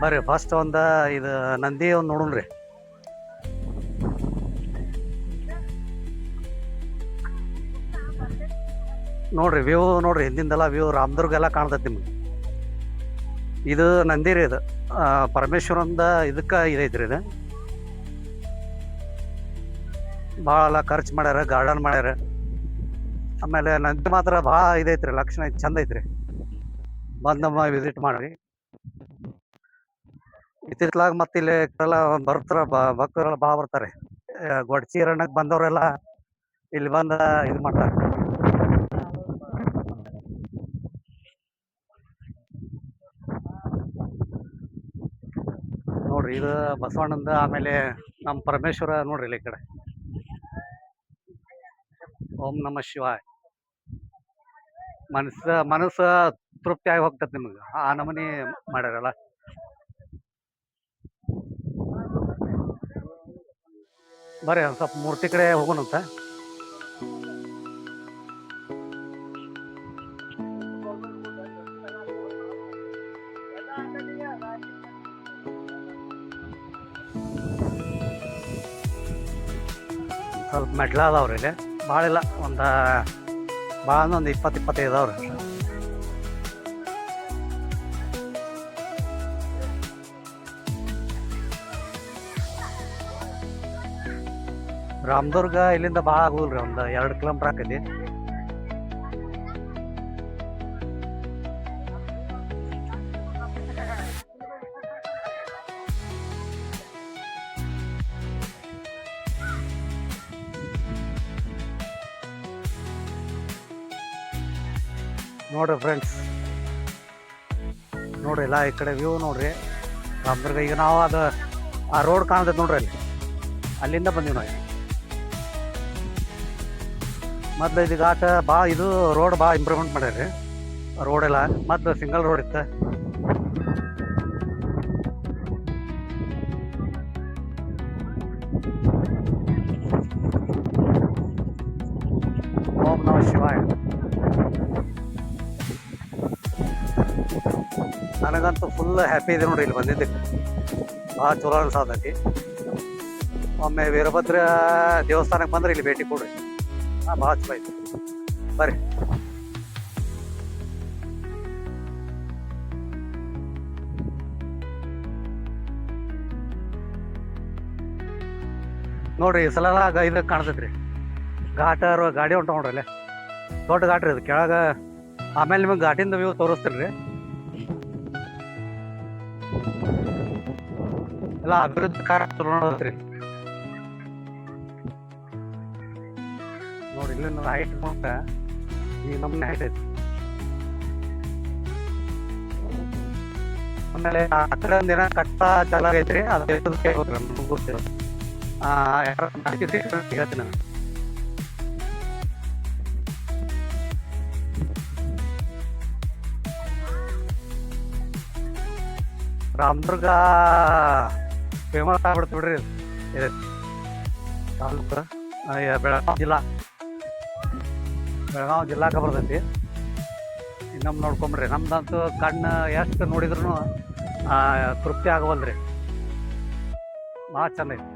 ಬರ್ರಿ, ಫಸ್ಟ್ ಇದು ನಂದಿ ಒಂದು ನೋಡೋಣ್ರಿ. ನೋಡ್ರಿ ವ್ಯೂ ನೋಡ್ರಿ, ಹಿಂದಿಂದೆಲ್ಲ ವ್ಯೂ ರಾಮದುರ್ಗ ಎಲ್ಲ ಕಾಣ್ತೈತಿ ನಿಮ್ಗೆ. ಇದು ನಂದಿ ರೀ, ಇದು ಪರಮೇಶ್ವರಂದ ಇದಕ್ಕೆ ಇದೈತ್ರಿ. ಇದು ಭಾಳ ಖರ್ಚು ಮಾಡ್ಯಾರ, ಗಾರ್ಡನ್ ಮಾಡ್ಯಾರ. ಆಮೇಲೆ ನಂದಿ ಮಾತ್ರ ಭಾಳ ಇದೈತ್ರಿ, ಲಕ್ಷಣ ಐತಿ, ಚಂದ ಐತ್ರಿ. ಬಂದಮ್ಮ ವಿಸಿಟ್ ಮಾಡ್ರಿ. ಇತ್ತಿತ್ಲಾಗ ಮತ್ತೆ ಇಲ್ಲಿ ಎಲ್ಲ ಬರ್ತಾರ, ಭಕ್ತರೆಲ್ಲ ಭಾಳ ಬರ್ತಾರೆ. ಗೊಡ್ಚಿ ಅರಣ್ಯಕ್ಕೆ ಬಂದವರೆಲ್ಲ ಇಲ್ಲಿ ಬಂದ ಇದು ಮಾಡ್ತಾರೆ. ನೋಡ್ರಿ, ಇದು ಬಸವಣ್ಣಂದ. ಆಮೇಲೆ ನಮ್ಮ ಪರಮೇಶ್ವರ ನೋಡ್ರಿ ಇಲ್ಲಿ ಈ ಕಡೆ. ಓಂ ನಮಃ ಶಿವಾಯ. ಮನಸ್ಸು ತೃಪ್ತಿ ಆಗಿ ಹೋಗ್ತದೆ ನಿಮ್ಗೆ, ಆ ನಮೂನಿ ಮಾಡ್ಯಾರಲ್ಲ. ಬರ್ರಿ ಒಂದು ಸ್ವಲ್ಪ ಮೂರ್ತಿ ಕಡೆ ಹೋಗೋಣಂತ. ಸ್ವಲ್ಪ ಮೆಟ್ಲ ಅದಾವ್ರಿ ಇಲ್ಲಿ, ಭಾಳ ಇಲ್ಲ, ಭಾಳ ಒಂದು 20-25 ಇದಾವ್ರಿ. ರಾಮದುರ್ಗ ಇಲ್ಲಿಂದ ಭಾಳ ಆಗೋದಿಲ್ರಿ, ಒಂದು 2 ಕಿಲೋಮೀಟರ್ ಆಕೈತಿ. ನೋಡ್ರಿ ಫ್ರೆಂಡ್ಸ್, ನೋಡ್ರಿ ಇಲ್ಲ ಈ ಕಡೆ ವ್ಯೂ ನೋಡ್ರಿ ರಾಮದುರ್ಗ. ಈಗ ನಾವು ಅದು ಆ ರೋಡ್ ಕಾಣ್ತೈತೆ ನೋಡ್ರಿ, ಅಲ್ಲಿಂದ ಬಂದೀವಿ ನಾವು. ಮೊದ್ಲು ಇದು ಘಾಟ ಭಾಳ, ಇದು ರೋಡ್ ಭಾಳ ಇಂಪ್ರೂವ್ಮೆಂಟ್ ಮಾಡ್ಯಾರ. ರೋಡ್ ಎಲ್ಲ ಮೊದ್ಲು ಸಿಂಗಲ್ ರೋಡ್ ಇತ್ತು. ಓಂ ನಮಃ ಶಿವಾಯ. ನನಗಂತೂ ಫುಲ್ ಹ್ಯಾಪಿ ಇದೆ ನೋಡ್ರಿ ಇಲ್ಲಿ ಬಂದಿದ್ದಕ್ಕೆ, ಭಾಳ ಚಲೋ ಅನ್ಸಾತೈತಿ. ಒಮ್ಮೆ ವೀರಭದ್ರ ದೇವಸ್ಥಾನಕ್ಕೆ ಬಂದ್ರೆ ಇಲ್ಲಿ ಭೇಟಿ ಕೊಡ್ರಿ, ಭಾಳ ಚಲೋ ಐತಿ. ಬರ್ರಿ. ನೋಡ್ರಿ ಈ ಸಲ ಇದು ಕಾಣ್ತೈತ್ರಿ, ಘಾಟ ಗಾಡಿ ಹೊಂಟ ನೋಡ್ರಿ ಅಲ್ಲೇ, ದೊಡ್ಡ ಘಾಟ್ ರೀ ಅದು ಕೆಳಗ. ಆಮೇಲೆ ನಿಮಗೆ ಘಾಟಿಂದ ವ್ಯೂ ತೋರಿಸ್ತೀನಿ ರೀ. ಎಲ್ಲ ಅಭಿವೃದ್ಧಿ ಕಾರ್ಯ ನೋಡತ್ರಿ. ನೋಡಿ ಇಲ್ಲಿಂದ ಹೈಟ್ ನೋಡ್ಕ ಈ ನಮ್ಮನೆ ಹೈಟ್ ಐತಿ. ಆಮೇಲೆ ಆ ಕಡೆ ಒಂದಿನ ಕಟ್ಟ ಚಾಲಾಗೈತ್ರಿ, ಅದು ಕೇಳ್ಬೇಕ್ರಿ ನಮ್ಗೆ ಗೊತ್ತಿರೋದು. ಹೇಳ್ತೀನಿ ನಾನು. ರಾಮದುರ್ಗ ಫೇಮಸ್ ಆಗ್ಬಿಡ್ತು ಬಿಡ್ರಿ ಇದು ತಾಲೂಕು. ಬೆಳಗಾವಿ ಜಿಲ್ಲಾಕ್ಕೆ ಬರ್ತೈತಿ. ಇನ್ನೊಮ್ಮೆ ನೋಡ್ಕೊಂಬಿಡ್ರಿ. ನಮ್ದಂತೂ ಕಣ್ಣು ಎಷ್ಟು ನೋಡಿದ್ರು ತೃಪ್ತಿ ಆಗವಲ್ರಿ, ಭಾಳ ಚಂದ ಐತಿ.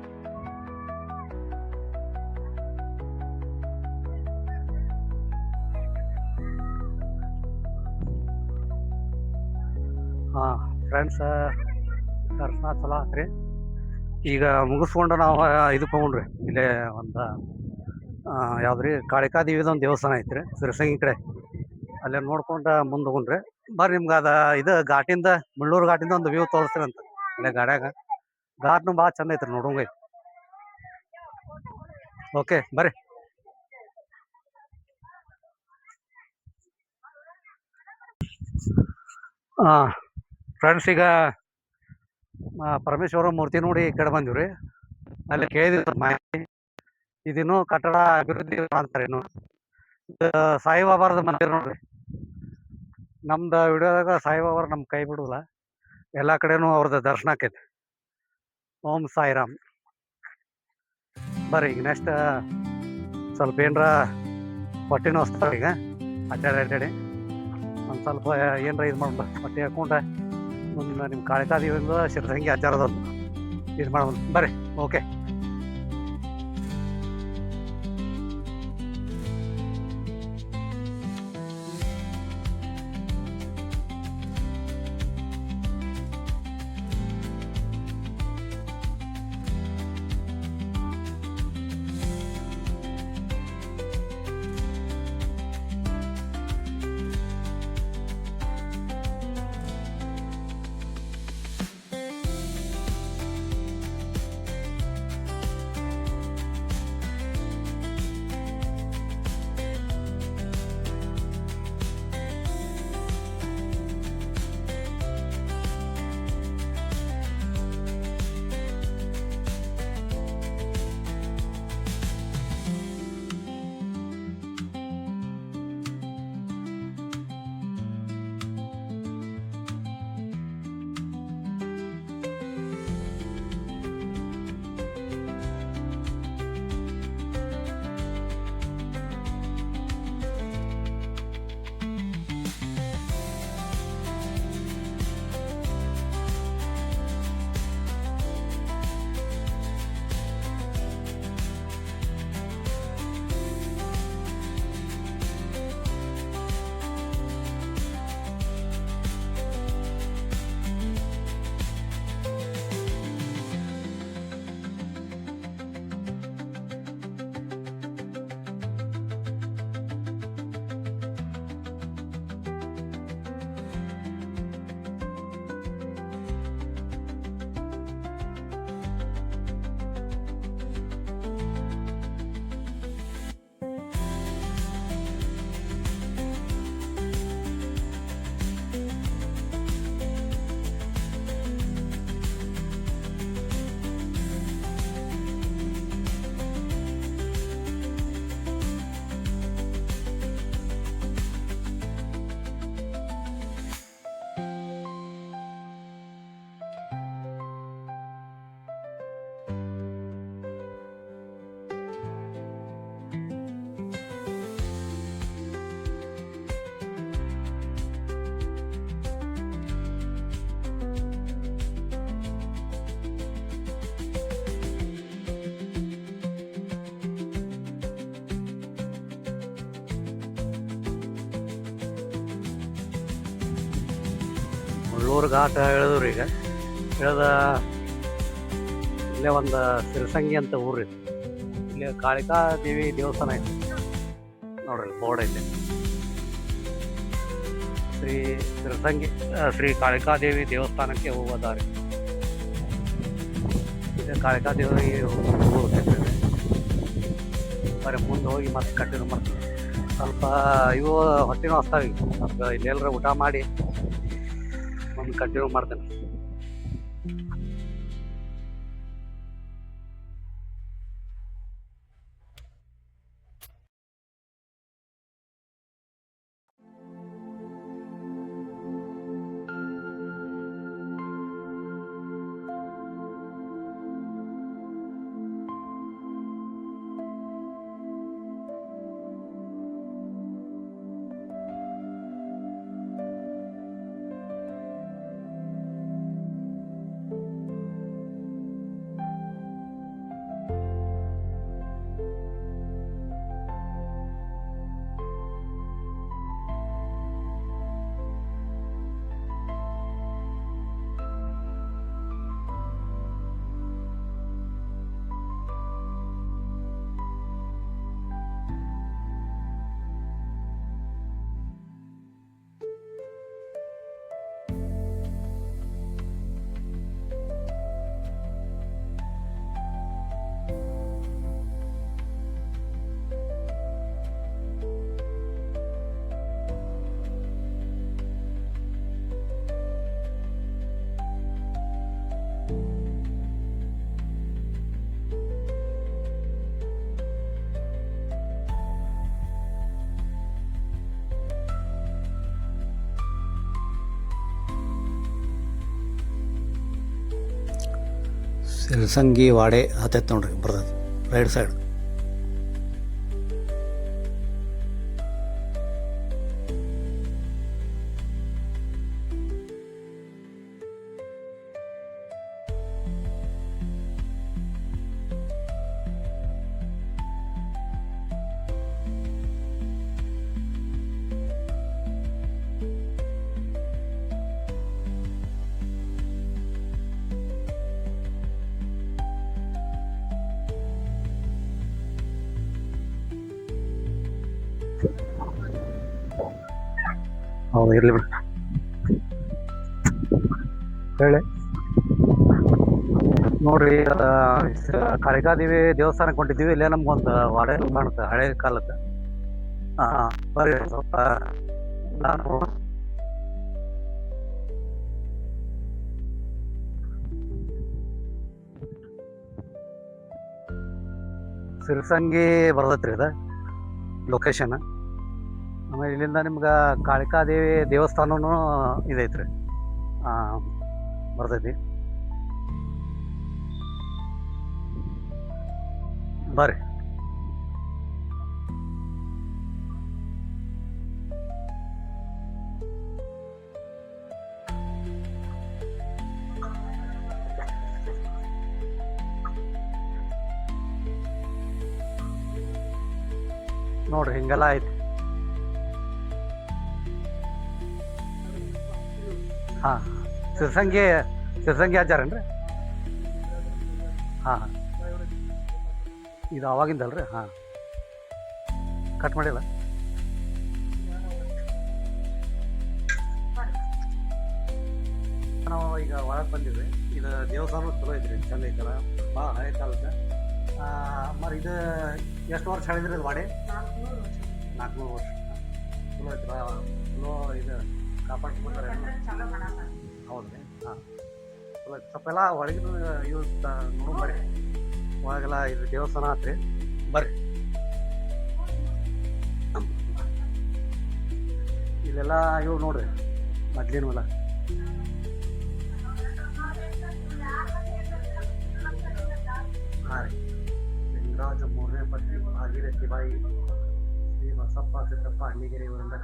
ಹಾಂ ಫ್ರೆಂಡ್ಸ್, ದರ್ಶನ ಚಲೋ ಆತ್ರಿ. ಈಗ ಮುಗಿಸ್ಕೊಂಡು ನಾವು ಇದಕ್ಕೆ ಹೋಗ್ರಿ. ಇಲ್ಲೇ ಒಂದು ಯಾವ್ದು ರೀ ಕಾಳಿಕಾದೇವಿದ ಒಂದು ದೇವಸ್ಥಾನ ಐತ್ರಿ ಸಿರಸಂಗಿ ಕಡೆ. ಅಲ್ಲೇ ನೋಡ್ಕೊಂಡು ಮುಂದೆ ಹೋಗ್ರಿ. ಬರ್ರಿ, ನಿಮ್ಗೆ ಅದು ಇದು ಘಾಟಿಂದ ಮುಳ್ಳೂರು ಘಾಟಿಂದ ಒಂದು ವ್ಯೂ ತೋರಿಸ್ತೀರಂತ. ಅಲ್ಲೇ ಗಾಡ್ಯಾಗ ಘಾಟ್ನು ಭಾಳ ಚಂದ ಐತ್ರಿ, ನೋಡೋಂಗೈತಿ. ಓಕೆ ಬರ್ರಿ. ಹಾಂ ಫ್ರೆಂಡ್ಸ್, ಈಗ ಪರಮೇಶ್ವರ ಮೂರ್ತಿ ನೋಡಿ ಈ ಕಡೆ ಬಂದಿವಿ ರೀ. ಅಲ್ಲಿ ಕೇಳಿದ್ರು ಮಾಹಿತಿ. ಇದಿನ್ನೂ ಕಟ್ಟಡ ಅಭಿವೃದ್ಧಿ ಅಂತಾರೆ. ಇನ್ನು ಸಾಯಿಬಾಬಾರದ ಮಂದಿರ ನೋಡ್ರಿ. ನಮ್ದು ವಿಡಿಯೋದಾಗ ಸಾಯಿಬಾಬಾರ ನಮ್ಮ ಕೈ ಬಿಡುಲ್ಲ, ಎಲ್ಲ ಕಡೆನೂ ಅವ್ರದ್ದು ದರ್ಶನ ಆಕೈತಿ. ಓಂ ಸಾಯಿರಾಮ್. ಬರ್ರಿ, ಈಗ ನೆಕ್ಸ್ಟ್ ಸ್ವಲ್ಪ ಏನರ ಹೊಟ್ಟೆನೂ ಹೊಸ್ತಾರೆ. ಈಗ ಅಡ್ಡಾಡಿ ಒಂದು ಸ್ವಲ್ಪ ಏನರ ಇದು ಮಾಡ್ಬೋದು, ಹೊಟ್ಟೆ ಹಾಕೊಂಡ ಮುಂದೆ ನಿಮ್ಮ ಕಾಳಿಕಾದೇವಿಯಿಂದ ಸಿರಸಂಗಿ ಆಚಾರದವ್ರು ಇದು ಮಾಡ್ಬೋದು. ಬರ್ರಿ. ಓಕೆ. ಮುಳ್ಳೂರು ಘಾಟ್ ಇಳಿದ್ರಿ. ಈಗ ಇಳಿದ ಇಲ್ಲೇ ಒಂದು ಸಿರಸಂಗಿ ಅಂತ ಊರು. ಇಲ್ಲಿ ಕಾಳಿಕಾದೇವಿ ದೇವಸ್ಥಾನ ಐತಿ ನೋಡ್ರಿ, ಬೋರ್ಡ್ ಐತೆ. ಶ್ರೀ ಸಿರಸಂಗಿ ಶ್ರೀ ಕಾಳಿಕಾದೇವಿ ದೇವಸ್ಥಾನಕ್ಕೆ ಹೋಗೋ ದಾರಿ. ಇದು ಕಾಳಿಕಾದೇವಿ ಊರು. ಬರೀ ಮುಂದೆ ಹೋಗಿ ಮತ್ತೆ ಕಂಟಿನ್ಯೂ ಮಾಡ್ತೀವಿ. ಸ್ವಲ್ಪ ಇವು ಹೊಟ್ಟೆನೂ ಹಸ್ತಾವ ಈಗ ಸ್ವಲ್ಪ ಇಲ್ಲಿ ಎಲ್ಲರ ಊಟ ಮಾಡಿ ಒಂದು ಕಂಟಿನ್ಯೂ ಮಾಡ್ತೇನೆ. ಸಿಲ್ಸಂಗಿ ವಾಡೆ ಹತ್ತೈತೆ ನೋಡ್ರಿ ಬರ್ತದೆ ರೈಟ್ ಸೈಡ್. ಹೌದು ಇರಲಿ ಬಿಡಿ ಹೇಳಿ ನೋಡ್ರಿ. ಕಾಳಿಕಾದೇವಿ ದೇವಸ್ಥಾನಕ್ಕೆ ಹೊಂಟಿದ್ದೀವಿ. ಇಲ್ಲೇ ನಮ್ಗೊಂದು ವಾಡೆ ಕಾಣುತ್ತೆ ಹಳೆ ಕಾಲಕ್ಕೆ. ಬರ್ರಿ ಸ್ವಲ್ಪ ನಾನು ಸಿಲ್ಸಂಗಿ ಬರ್ತೈತ್ರಿ ಇದು ಲೊಕೇಶನ್. ಆಮೇಲೆ ಇಲ್ಲಿಂದ ನಿಮ್ಗೆ ಕಾಳಿಕಾದೇವಿ ದೇವಸ್ಥಾನನೂ ಇದೈತ್ರಿ ಬರ್ತೈತಿ. ಬರ್ರಿ ನೋಡ್ರಿ ಹಿಂಗೆಲ್ಲ ಐತಿ. ಹಾಂ ಸಿರ್ಸಂಗಿ ಆಚಾರೇನ್ರಿ? ಹಾಂ ಇದು ಅವಾಗಿಂದಲ್ರಿ? ಹಾಂ ಕಟ್ ಮಾಡಿಲ್ಲ. ನಾವು ಈಗ ಒಳಗೆ ಬಂದಿದ್ವಿ. ಇದು ದೇವಸ್ಥಾನ ಚಲೋ ಐತ್ರಿ, ಚಂದ ಐತಲ್ಲ, ಭಾಳ ಹಳೆ ಕಾಲಕ್ಕೆ. ಮರಿ ಇದು ಎಷ್ಟು ವರ್ಷ ಹೇಳಿದ್ರಿ ಇದು ವಾಡೆ? 400 ವರ್ಷ. ಚಲೋ ಐತ್ರ, ಚಲೋ ಇದು ಕಾಪಾಡ್ಸ್ಕೊಂಡ್ರೆ. ಹೌದು ರೀ. ಹಾಂ ಚಲೋ ಐತಿ. ಸ್ವಲ್ಪ ಎಲ್ಲ ಒಳಗಿನ ಇವು ನೋಡು ಬರ್ರಿ. ಒಳಗೆಲ್ಲ ಇದು ದೇವಸ್ಥಾನ ಆತ್ರಿ. ಬರ್ರಿ ಇಲ್ಲೆಲ್ಲ ಇವು ನೋಡ್ರಿ ಮೊದ್ಲಿನ ಹೊಲ. ಹಾಂ ರೀ. ಲಿಂಗರಾಜ 3ನೇ ಪತ್ನಿ ಭಾಗೀರಥಿ ಬಾಯಿ ಶ್ರೀ ಬಸಪ್ಪ ಸಿದ್ದಪ್ಪ ಅಣ್ಣಿಗೆರೆ ಇವರಿಂದ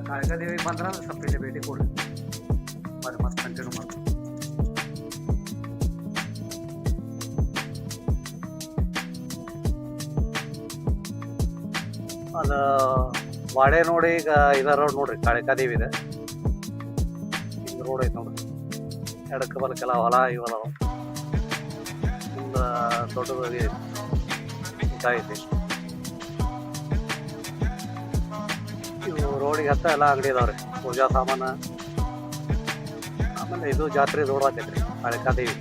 ಕಾಳಿಕಾದೇವಿಗೆ ಬಂದ್ರೆ ಸ್ವಲ್ಪ ಇಲ್ಲಿ ಭೇಟಿ ಕೊಡ್ರಿ. ಬರ್ರಿ ಮತ್ತೆ ಕಂಟಿನ್ಯೂ ಮಾಡ್ರಿ. ಅದು ವಾಡೆ ನೋಡಿ ಈಗ ಇದ ರೋಡ್ ನೋಡ್ರಿ ಕಾಳಿಕಾದೇವಿ ಇದೆ. ಹಿಂಗ್ ರೋಡ್ ಐತೆ ನೋಡ್ರಿ. ಎಡಕ್ಕೆ ಬಲಕ್ಕೆಲ್ಲ ಹೊಲ ಇವದಾವ. ಮುಂದ ದೊಡ್ಡದಾಗಿ ಊಟ ಐತಿ. ಇವು ರೋಡಿಗೆ ಹತ್ತ ಎಲ್ಲ ಅಂಗಡಿ ಇದಾವ್ರಿ. ಪೂಜಾ ಸಾಮಾನ. ಆಮೇಲೆ ಇದು ಜಾತ್ರೆ ದೊಡ್ಡದಾಕೈತ್ರಿ ಕಾಳಿಕಾದೇವಿ.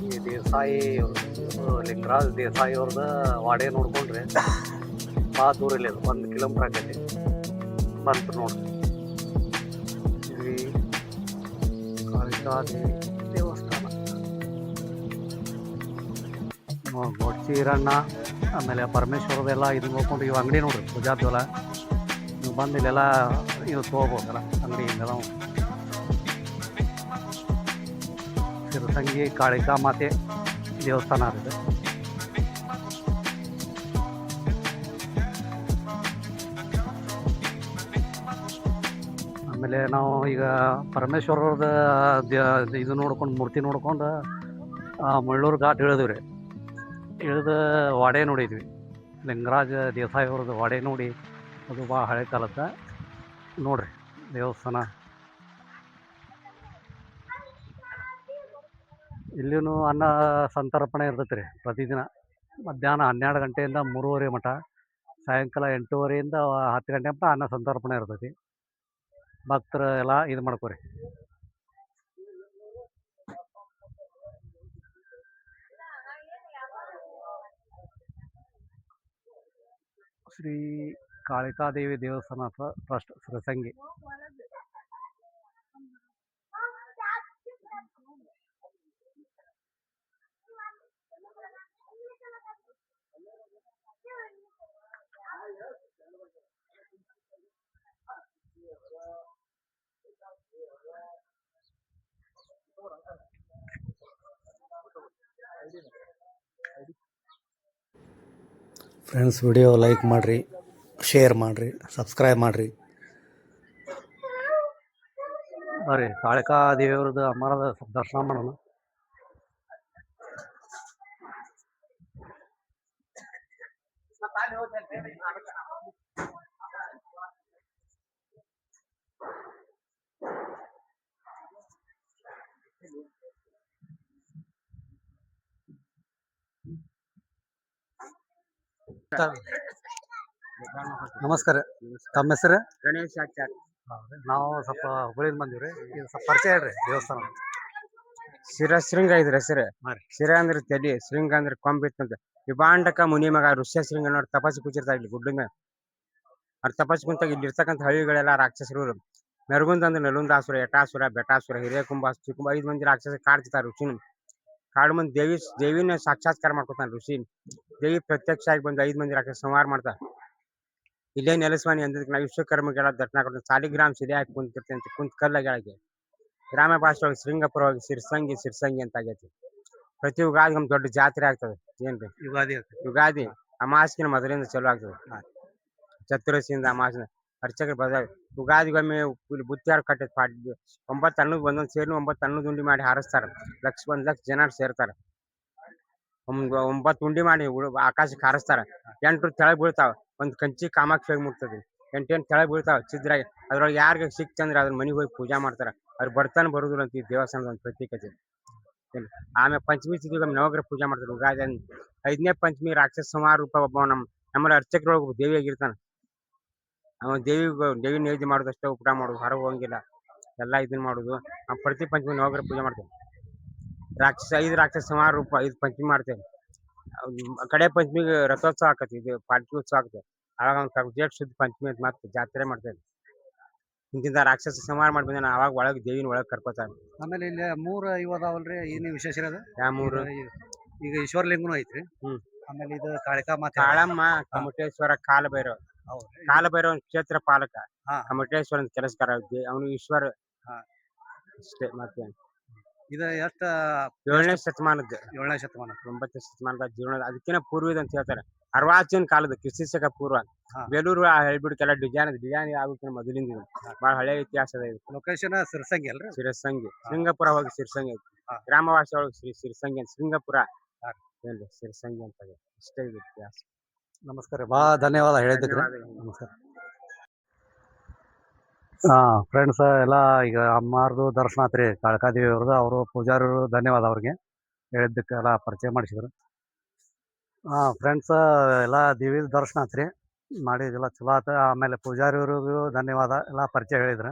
ಈ ದೇಸಾಯಿ ಲಿಂಗರಾಜ್ ದೇಸಾಯಿ ಅವ್ರದ ವಾಡೆ ನೋಡ್ಕೊಂಡ್ರೆ ಭಾಳ ದೂರ ಇಲ್ಲ, ಇದು 1 ಕಿಲೋಮೀಟರ್ ಆಕೈತಿ. ಬಂತು ನೋಡ್ರಿ. ಶ್ರೀ ಕಾಳಿಕಾದೇವಿ ದೇವಸ್ಥಾನ. ಗೊಡ್ಸಿ ಈರಣ್ಣ ಆಮೇಲೆ ಪರಮೇಶ್ವರದೆಲ್ಲ ಇದು ನೋಡ್ಕೊಂಡು ಇವು ಅಂಗಡಿ ನೋಡ್ರಿ ಪೂಜಾದ್ವಲ್ಲ. ನೀವು ಬಂದು ಇಲ್ಲೆಲ್ಲ ಇದು ತೊಗೋಬೋದಲ್ಲ ಅಂಗಡಿ ಹಿಂಗೆಲ್ಲ. ಸಿರಸಂಗಿ ಕಾಳಿಕಾ ಮಾತೆ ದೇವಸ್ಥಾನ ಇದೆ. ಆಮೇಲೆ ನಾವು ಈಗ ಪರಮೇಶ್ವರದ ಇದು ನೋಡ್ಕೊಂಡು ಮೂರ್ತಿ ನೋಡ್ಕೊಂಡು ಮುಳ್ಳೂರು ಘಾಟ್ ಇಳಿದ್ವಿ ರೀ. ಇಳಿದು ವಾಡೆ ನೋಡಿದ್ವಿ. ಲಿಂಗರಾಜ ದೇಸಾಯಿ ಅವ್ರದ್ದು ವಾಡೆ ನೋಡಿ, ಅದು ಭಾಳ ಹಳೆ ಕಾಲದ ನೋಡ್ರಿ ದೇವಸ್ಥಾನ. ಇಲ್ಲಿನೂ ಅನ್ನ ಸಂತರ್ಪಣೆ ಇರ್ತೈತೆ ರೀ ಪ್ರತಿದಿನ. ಮಧ್ಯಾಹ್ನ 12 ಗಂಟೆಯಿಂದ 3:30 ಮಟ, ಸಾಯಂಕಾಲ 8:30ಯಿಂದ 10 ಗಂಟೆ ಮಟ ಅನ್ನ ಸಂತರ್ಪಣೆ ಇರ್ತೈತಿ. ಭಕ್ತರು ಎಲ್ಲ ಇದು ಮಾಡ್ಕೋರಿ. ಶ್ರೀ ಕಾಳಿಕಾದೇವಿ ದೇವಸ್ಥಾನ trust Sirasangi. Friends, video like ಮಾಡಿರಿ, ಶೇರ್ ಮಾಡಿರಿ, ಸಬ್ಸ್ಕ್ರೈಬ್ ಮಾಡಿರಿ. ಬರ್ರಿ ಕಾಳಿಕಾ ದೇವಿಯವ್ರದ್ದು ಅಮ್ಮರದ ದರ್ಶನ ಮಾಡೋಣ. ನಮಸ್ಕಾರ. ತಮ್ಮ ಹೆಸರು? ಗಣೇಶ್ ಆಚಾರ್. ನಾವು ಸ್ವಲ್ಪ ಹುಬ್ಬಳ್ಳಿಯಿಂದ ಬಂದೀವ್ರಿ. ಇದು ಸ್ವಲ್ಪ ಪರಿಚಯ ಹೇಳ್ರಿ ದೇವಸ್ಥಾನ. ಶಿರಶೃಂಗ ಇದ್ರ ಹೆಸರು. ಹಾಂ ರೀ. ಶಿರ ಅಂದ್ರೆ ತಲಿ, ಶೃಂಗ ಅಂದ್ರೆ ಕೊಂಬಿತ್ತಂತ. ವಿಭಾಂಡಕ ಮುನಿ ಮಗ ಋಷ್ಯಶೃಂಗ ನೋಡಿ ತಪಸ್ಸು ಕೂತಿರ್ತಾರೆ ಇಲ್ಲಿ ಗುಡ್ಡ ಮೇಲೆ. ಅವ್ರು ತಪಸ್ಸು ಕುಂತಾಗ ಇಲ್ಲಿ ಇರ್ತಕ್ಕಂಥ ಹಳ್ಳಿಗಳೆಲ್ಲ ರಾಕ್ಷಸರು. ಮೆರಗುಂದ ಅಂದ್ರೆ ನಲುಂದಾಸುರ, ಯಟಾಸುರ, ಬೆಟಾಸುರ, ಹಿರೇಕುಂಬ, ಚಿಕ್ಕುಂಬ 5 ಮಂದಿ ರಾಕ್ಷಸ ಕಾಡ್ತಿರ್ತಾರೆ ಋಷಿನ. ಕಾಡು ಮಂದಿ ದೇವಿನ ಸಾಕ್ಷಾತ್ಕಾರ ಮಾಡ್ಕೊತಾನೆ ಋಷಿ. ದೇವಿ ಪ್ರತ್ಯಕ್ಷ ಆಗಿ ಬಂದು 5 ಮಂದಿ ರಾಕ್ಷಸ ಸಂಹಾರ ಮಾಡ್ತಾರೆ. ಇಲ್ಲೇ ನೆಲಸ್ವಾನಿ ಅಂದಕ್ಕೆ ನಾವು ವಿಶ್ವಕರ್ಮಗೆಲ್ಲ ದರ್ಶನ ಕೊಡ್ತೀವಿ. ಸಾಲಿಗ್ರಾಮ ಶಿಲೆ ಹಾಕಿ ಕುಂತಿರ್ತೀವಿ ಅಂತ ಕುಂತ ಕಲ್ಲಾಗಿ ಗ್ರಾಮ ಭಾಷೆ ಒಳಗೆ ಶೃಂಗಪುರ ಹೋಗಿ ಸಿರ್ಸಂಗಿ ಅಂತ ಆಗೈತಿ. ಪ್ರತಿ ಯುಗಾದಿ ನಮ್ ದೊಡ್ಡ ಜಾತ್ರೆ ಆಗ್ತದೆ. ಏನ್ರಿ ಯುಗಾದಿ ಅಮಾಸಿನ ಮೊದಲಿಂದ ಚಲೋ ಆಗ್ತದೆ. ಚತುರಸಿಯಿಂದ ಅಮಾಸಿನ ಅರ್ಚಕರು ಬದ ಯುಗಾದಿಗೊಮ್ಮೆ ಇಲ್ಲಿ ಬುತ್ತಿಯಾರು ಕಟ್ಟೈತಿ. 9 ಅನ್ನದ ಒಂದೊಂದು ಸೇರಿ 9 ಅನ್ನದ ಉಂಡಿ ಮಾಡಿ ಹಾರಿಸ್ತಾರ. 1 ಲಕ್ಷ ಜನ ಸೇರ್ತಾರ. 9 ಉಂಡಿ ಮಾಡಿ ಆಕಾಶಕ್ಕೆ ಹಾರಿಸ್ತಾರ. 8 ತೆಳಗ್ ಬೀಳ್ತಾವ. ಒಂದ್ ಕಂಚಿ ಕಾಮಾಕ್ಷಿ ಹೋಗಿ ಮುಟ್ತದೆ. 8 ತೆಳಗ್ ಬೀಳ್ತಾವ ಚಿದ್ರಾಗಿ. ಅದ್ರೊಳಗೆ ಯಾರಿಗೆ ಸಿಕ್ತಂದ್ರೆ ಅದ್ರ ಮನೆಗೆ ಹೋಗಿ ಪೂಜಾ ಮಾಡ್ತಾರ. ಅವ್ರು ಬರ್ತಾನೆ ಬರುದಿಲ್ಲ ಅಂತ ಈ ದೇವಸ್ಥಾನದ ಒಂದು ಪ್ರತ್ಯೇಕತೆ. ಆಮೇಲೆ ಪಂಚಮಿ ತಿಥಿಗೆ ನವಗ್ರಹ ಪೂಜಾ ಮಾಡ್ತಾರೆ. ಯುಗಾದಿ 5ನೇ ಪಂಚಮಿ ರಾಕ್ಷಸ ಸಂಹಾರ ರೂಪ ಒಬ್ಬ ನಮ್ಮಲ್ಲಿ ಅರ್ಚಕರೊಳಗೆ ದೇವಿಯಾಗಿರ್ತಾನ. ಅವ ದೇವಿ ನೈವೇದ್ಯ ಮಾಡೋದಷ್ಟೇ, ಊಟ ಮಾಡೋದು, ಹೊರಗೆ ಹೋಗಂಗಿಲ್ಲ, ಎಲ್ಲ ಇದನ್ನ ಮಾಡೋದು. ನಾವು ಪ್ರತಿ ಪಂಚಮಿ ನವಗ್ರಹ ಪೂಜೆ ಮಾಡ್ತೇವೆ. 5 ರಾಕ್ಷಸ ಸಂಹಾರ ರೂಪ 5 ಪಂಚಮಿ ಮಾಡ್ತೇವೆ. ಕಡೆ ಪಂಚಮಿಗೆ ರಥೋತ್ಸವ ಆಕತಿ. ಇದು ಪಾಲ್ಕಿ ಉತ್ಸವ ಆಗ್ತದೆ. ಆವಾಗ ಜೇಠ ಶುದ್ಧ ಪಂಚಮಿ ಅಂತ ಮತ್ತೆ ಜಾತ್ರೆ ಮಾಡ್ತೇವೆ. ಇಂತಿಂತ ರಾಕ್ಷಸ ಸಂಹಾರ ಮಾಡಿ ಬಂದ ಅವಾಗ ಒಳಗೆ ದೇವಿನ ಒಳಗೆ ಕರ್ಕೋತಾರೆ. ಆಮೇಲೆ ಇಲ್ಲಿ 3 ಇವು ಅದಾವಲ್ರಿ, ಏನು ವಿಶೇಷ ಇರೋದು? ಯಾವ 3? ಈಗ ಈಶ್ವರಲಿಂಗನೂ ಐತ್ರಿ. ಆಮೇಲೆ ಇದು ಕಾಳಿಕಾ ಮಾತೆ, ಕಾಳಮ್ಮ, ಕಮಟೇಶ್ವರ, ಕಾಲಭೈರವ. ಕಾಲಭೈರವ ಕ್ಷೇತ್ರ ಪಾಲಕ, ಕಮಟೇಶ್ವರನ್ ಕೆಲಸಗಾರ. ಅವನು ಈಶ್ವರ ಅಷ್ಟೇ ಮತ್ತೆ. ಇದು ಎಷ್ಟ 7ನೇ ಶತಮಾನದ್ದು 7ನೇ ಶತಮಾನ. 9ನೇ ಶತಮಾನದ ಜೀವನ ಅದಕ್ಕಿಂತ ಪೂರ್ವದ ಅಂತ ಹೇಳ್ತಾರೆ. ಅರ್ವಾಚೀನ ಕಾಲದ ಕ್ರಿಸ್ತ ಪೂರ್ವ. ಹಾ. ಬೇಲೂರು ಹೇಳ್ಬಿಡ್ಕೆಲ್ಲ ಡಿಸೈನ್ ಆಗೋಕ್ಕಿಂತ ಮೊದಲಿಂದ ಇದು. ಹಾ. ಬಹಳ ಹಳೆ ಇತಿಹಾಸದ ಇದು. ಲೊಕೇಶನ್ ಸಿರ್ಸಂಗಿ ಅಲ್ರಿ? ಸಿರಸಂಗಿ ಹಾ. ಸಿಂಗಪುರ ಹೋಗಿ ಸಿರಸಂಗಿ ಐತಿ. ಹಾ. ಗ್ರಾಮ ಭಾಷೆ ಒಳಗೆ ಸಿರಸಂಗಿ ಅಂತ ಸಿಂಗಪುರ ಹಾ. ಏನ್ರಿ ಸಿರಸಂಗಿ ಅಂತ ಇದೆ. ಇಷ್ಟೇ ಇದು ಇತಿಹಾಸ. ನಮಸ್ಕಾರ ರೀ. ಭಾಳ ಧನ್ಯವಾದ ಹೇಳಿದ್ದಕ್ಕೆ. ಧನ್ಯವಾದಗಳು. ನಮಸ್ಕಾರ. ಫ್ರೆಂಡ್ಸ್ ಎಲ್ಲ ಈಗ ಅಮ್ಮಾರ್ದು ದರ್ಶನ ಆತ್ರಿ ಕಾಳಕಾದೇವಿ ಅವ್ರದ್ದು. ಅವರು ಪೂಜಾರಿಯವರು ಧನ್ಯವಾದ ಅವ್ರಿಗೆ ಹೇಳಿದ್ದಕ್ಕೆ ಎಲ್ಲ ಪರಿಚಯ ಮಾಡಿಸಿದ್ರು. ಫ್ರೆಂಡ್ಸ್ ಎಲ್ಲ ದೇವಿದ ದರ್ಶನ ಆತ್ರಿ ಮಾಡಿದೆಲ್ಲ ಚಲೋ ಆತ. ಆಮೇಲೆ ಪೂಜಾರಿಯವ್ರಿಗೂ ಧನ್ಯವಾದ ಎಲ್ಲ ಪರಿಚಯ ಹೇಳಿದ್ರು.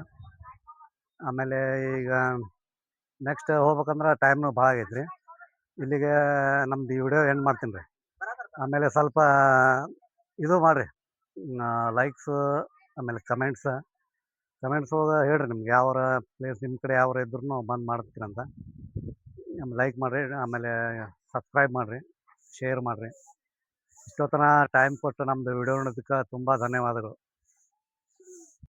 ಆಮೇಲೆ ಈಗ ನೆಕ್ಸ್ಟ್ ಹೋಗ್ಬೇಕಂದ್ರೆ ಟೈಮ್ನು ಭಾಳ ಆಗೈತ್ರಿ. ಇಲ್ಲಿಗೆ ನಮ್ದು ಈ ವಿಡಿಯೋ ಎಂಡ್ ಮಾಡ್ತೀನಿ ರೀ. ಆಮೇಲೆ ಸ್ವಲ್ಪ ಇದು ಮಾಡಿರಿ, ಲೈಕ್ಸು ಆಮೇಲೆ ಕಮೆಂಟ್ಸ್ ಒಳಗೆ ಹೇಳ್ರಿ ನಿಮ್ಗೆ ಯಾವ್ರ ಪ್ಲೇಸ್ ನಿಮ್ಮ ಕಡೆ ಯಾವ್ರ ಇದ್ರೂ ಬಂದು ಮಾಡ್ತೀರಂತ. ಲೈಕ್ ಮಾಡಿರಿ, ಆಮೇಲೆ ಸಬ್ಸ್ಕ್ರೈಬ್ ಮಾಡಿರಿ, ಶೇರ್ ಮಾಡಿರಿ. ಇಷ್ಟೊತ್ತನ ಟೈಮ್ ಕೊಟ್ಟು ನಮ್ಮದು ವಿಡಿಯೋ ನೋಡೋದಕ್ಕೆ ತುಂಬ ಧನ್ಯವಾದಗಳು.